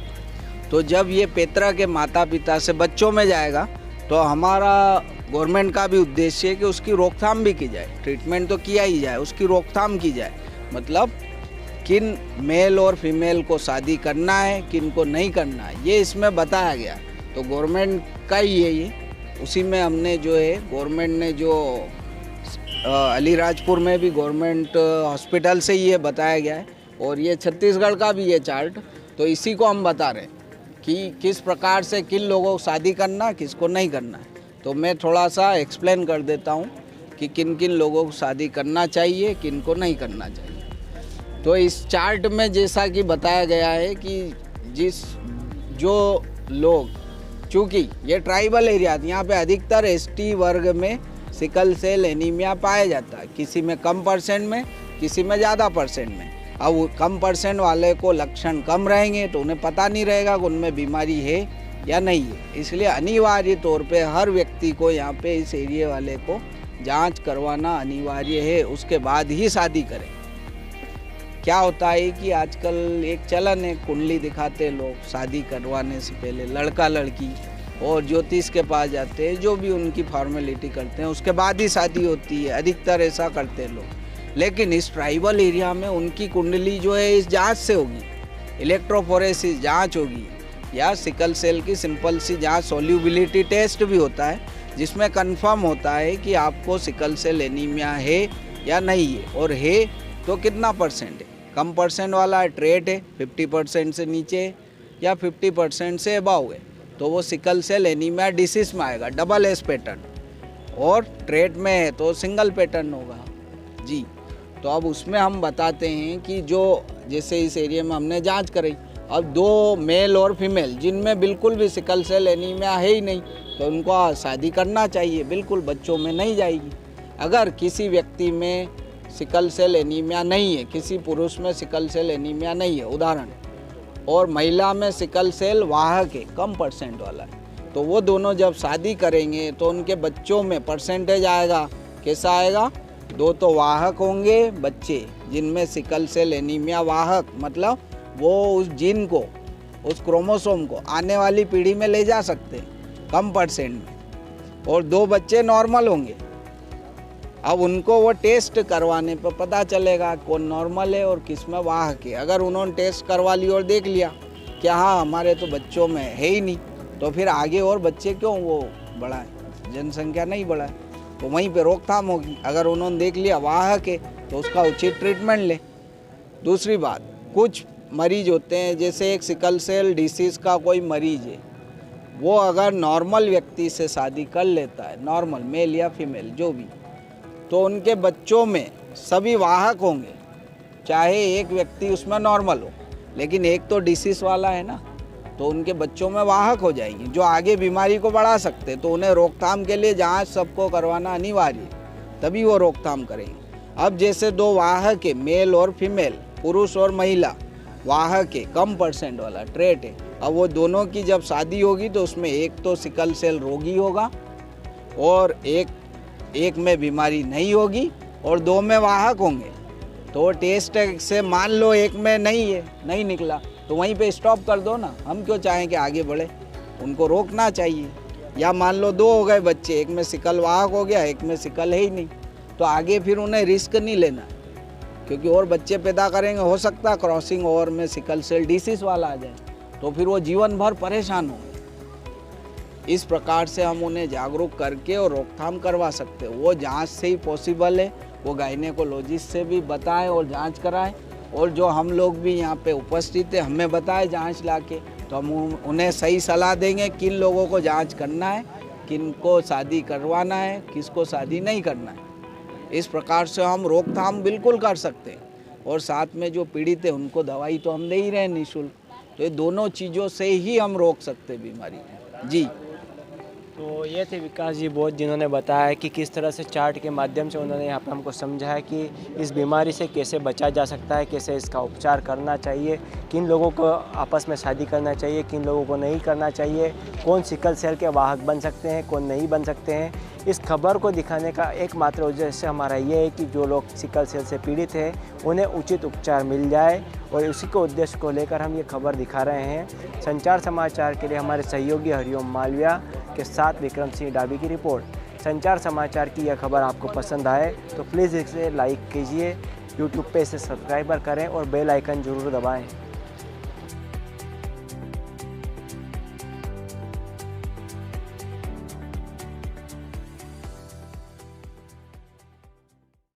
तो जब ये पैतृक के माता पिता से बच्चों में जाएगा तो हमारा गवर्नमेंट का भी उद्देश्य है कि उसकी रोकथाम भी की जाए। ट्रीटमेंट तो किया ही जाए, उसकी रोकथाम की जाए। मतलब किन मेल और फीमेल को शादी करना है, किन को नहीं करना है, ये इसमें बताया गया। तो गवर्नमेंट का ही है ये। उसी में हमने जो है गवर्नमेंट ने जो अलीराजपुर में भी गवर्नमेंट हॉस्पिटल से ये बताया गया है, और ये छत्तीसगढ़ का भी ये चार्ट। तो इसी को हम बता रहे हैं कि किस प्रकार से किन लोगों को शादी करना, किसको नहीं करना है। तो मैं थोड़ा सा एक्सप्लेन कर देता हूँ कि किन किन लोगों को शादी करना चाहिए, किन को नहीं करना चाहिए। तो इस चार्ट में जैसा कि बताया गया है कि जो लोग, चूँकि ये ट्राइबल एरिया, यहाँ पे अधिकतर एसटी वर्ग में सिकल सेल एनीमिया पाया जाता है, किसी में कम परसेंट में, किसी में ज़्यादा परसेंट में। अब कम परसेंट वाले को लक्षण कम रहेंगे तो उन्हें पता नहीं रहेगा कि उनमें बीमारी है या नहीं है। इसलिए अनिवार्य तौर पे हर व्यक्ति को यहाँ पे इस एरिया वाले को जांच करवाना अनिवार्य है, उसके बाद ही शादी करें। क्या होता है कि आजकल एक चलन है, कुंडली दिखाते लोग शादी करवाने से पहले, लड़का लड़की, और ज्योतिष के पास जाते हैं, जो भी उनकी फॉर्मेलिटी करते हैं, उसके बाद ही शादी होती है। अधिकतर ऐसा करते हैं लोग। लेकिन इस ट्राइबल एरिया में उनकी कुंडली जो है इस जांच से होगी, इलेक्ट्रोफोरेसिस जांच होगी, या सिकल सेल की सिंपल सी जांच, सोल्यूबिलिटी टेस्ट भी होता है, जिसमें कंफर्म होता है कि आपको सिकल सेल एनीमिया है या नहीं है, और है तो कितना परसेंट है। कम परसेंट वाला ट्रेट है, 50% से नीचे है, या 50% से अबाव है, तो वो सिकल सेल एनीमिया डिसीज में आएगा, डबल एस पैटर्न। और ट्रेट में है तो सिंगल पैटर्न होगा जी। तो अब उसमें हम बताते हैं कि जो जैसे इस एरिया में हमने जांच करी, अब 2 मेल और फीमेल जिनमें बिल्कुल भी सिकल सेल एनीमिया है ही नहीं, तो उनको शादी करना चाहिए, बिल्कुल बच्चों में नहीं जाएगी। अगर किसी व्यक्ति में सिकल सेल एनीमिया नहीं है, किसी पुरुष में सिकल सेल एनीमिया नहीं है उदाहरण, और महिला में सिकल सेल वाहक है, कम परसेंट वाला है, तो वो दोनों जब शादी करेंगे तो उनके बच्चों में परसेंटेज आएगा। कैसा आएगा? 2 तो वाहक होंगे बच्चे जिनमें सिकल सेल एनीमिया वाहक, मतलब वो उस जीन को, उस क्रोमोसोम को आने वाली पीढ़ी में ले जा सकते हैं कम परसेंट में, और 2 बच्चे नॉर्मल होंगे। अब उनको वो टेस्ट करवाने पर पता चलेगा कौन नॉर्मल है और किस में वाहक है। अगर उन्होंने टेस्ट करवा लिया और देख लिया कि हाँ हमारे तो बच्चों में है ही नहीं, तो फिर आगे और बच्चे क्यों वो बढ़ाएं, जनसंख्या नहीं बढ़ाए, तो वहीं पे रोकथाम होगी। अगर उन्होंने देख लिया वाहक है तो उसका उचित ट्रीटमेंट ले। दूसरी बात, कुछ मरीज होते हैं, जैसे एक सिकल सेल डिसीज़ का कोई मरीज है, वो अगर नॉर्मल व्यक्ति से शादी कर लेता है, नॉर्मल मेल या फीमेल जो भी, तो उनके बच्चों में सभी वाहक होंगे, चाहे एक व्यक्ति उसमें नॉर्मल हो, लेकिन एक तो डिसीज़ वाला है ना, तो उनके बच्चों में वाहक हो जाएंगे जो आगे बीमारी को बढ़ा सकते। तो उन्हें रोकथाम के लिए जांच सबको करवाना अनिवार्य है, तभी वो रोकथाम करेंगे। अब जैसे 2 वाहक है, मेल और फीमेल, पुरुष और महिला वाहक है, कम परसेंट वाला ट्रेट है, अब वो दोनों की जब शादी होगी तो उसमें एक तो सिकल सेल रोगी होगा और एक में बीमारी नहीं होगी और 2 में वाहक होंगे। तो टेस्ट से मान लो एक में नहीं है, नहीं निकला, तो वहीं पे स्टॉप कर दो ना। हम क्यों चाहें कि आगे बढ़े, उनको रोकना चाहिए। या मान लो 2 हो गए बच्चे, एक में सिकल वाहक हो गया, एक में सिकल है ही नहीं, तो आगे फिर उन्हें रिस्क नहीं लेना, क्योंकि और बच्चे पैदा करेंगे, हो सकता है क्रॉसिंग ओवर में सिकल सेल डिसीज वाला आ जाए, तो फिर वो जीवन भर परेशान होंगे। इस प्रकार से हम उन्हें जागरूक करके और रोकथाम करवा सकते हैं। वो जांच से ही पॉसिबल है, वो गायनेकोलॉजिस्ट से भी बताएं और जांच कराएं, और जो हम लोग भी यहाँ पे उपस्थित है हमें बताएं जांच लाके, तो हम उन्हें सही सलाह देंगे किन लोगों को जांच करना है, किन को शादी करवाना है, किसको शादी नहीं करना है। इस प्रकार से हम रोकथाम बिल्कुल कर सकते हैं, और साथ में जो पीड़ित है उनको दवाई तो हम दे ही रहे हैं निःशुल्क। तो ये दोनों चीज़ों से ही हम रोक सकते हैं बीमारी जी। तो ये थे विकास जी बोध, जिन्होंने बताया कि किस तरह से चार्ट के माध्यम से उन्होंने यहाँ पर हमको समझाया कि इस बीमारी से कैसे बचा जा सकता है, कैसे इसका उपचार करना चाहिए, किन लोगों को आपस में शादी करना चाहिए, किन लोगों को नहीं करना चाहिए, कौन सिकल सेल के वाहक बन सकते हैं, कौन नहीं बन सकते हैं। इस खबर को दिखाने का एकमात्र उद्देश्य हमारा ये है कि जो लोग सिकल सेल से पीड़ित हैं उन्हें उचित उपचार मिल जाए, और उसी को उद्देश्य को लेकर हम ये खबर दिखा रहे हैं। संचार समाचार के लिए हमारे सहयोगी हरिओम मालविया के साथ विक्रम सिंह डाबी की रिपोर्ट। संचार समाचार की यह खबर आपको पसंद आए तो प्लीज़ इसे लाइक कीजिए, यूट्यूब पे इसे सब्सक्राइबर करें और बेल आइकन जरूर दबाएं।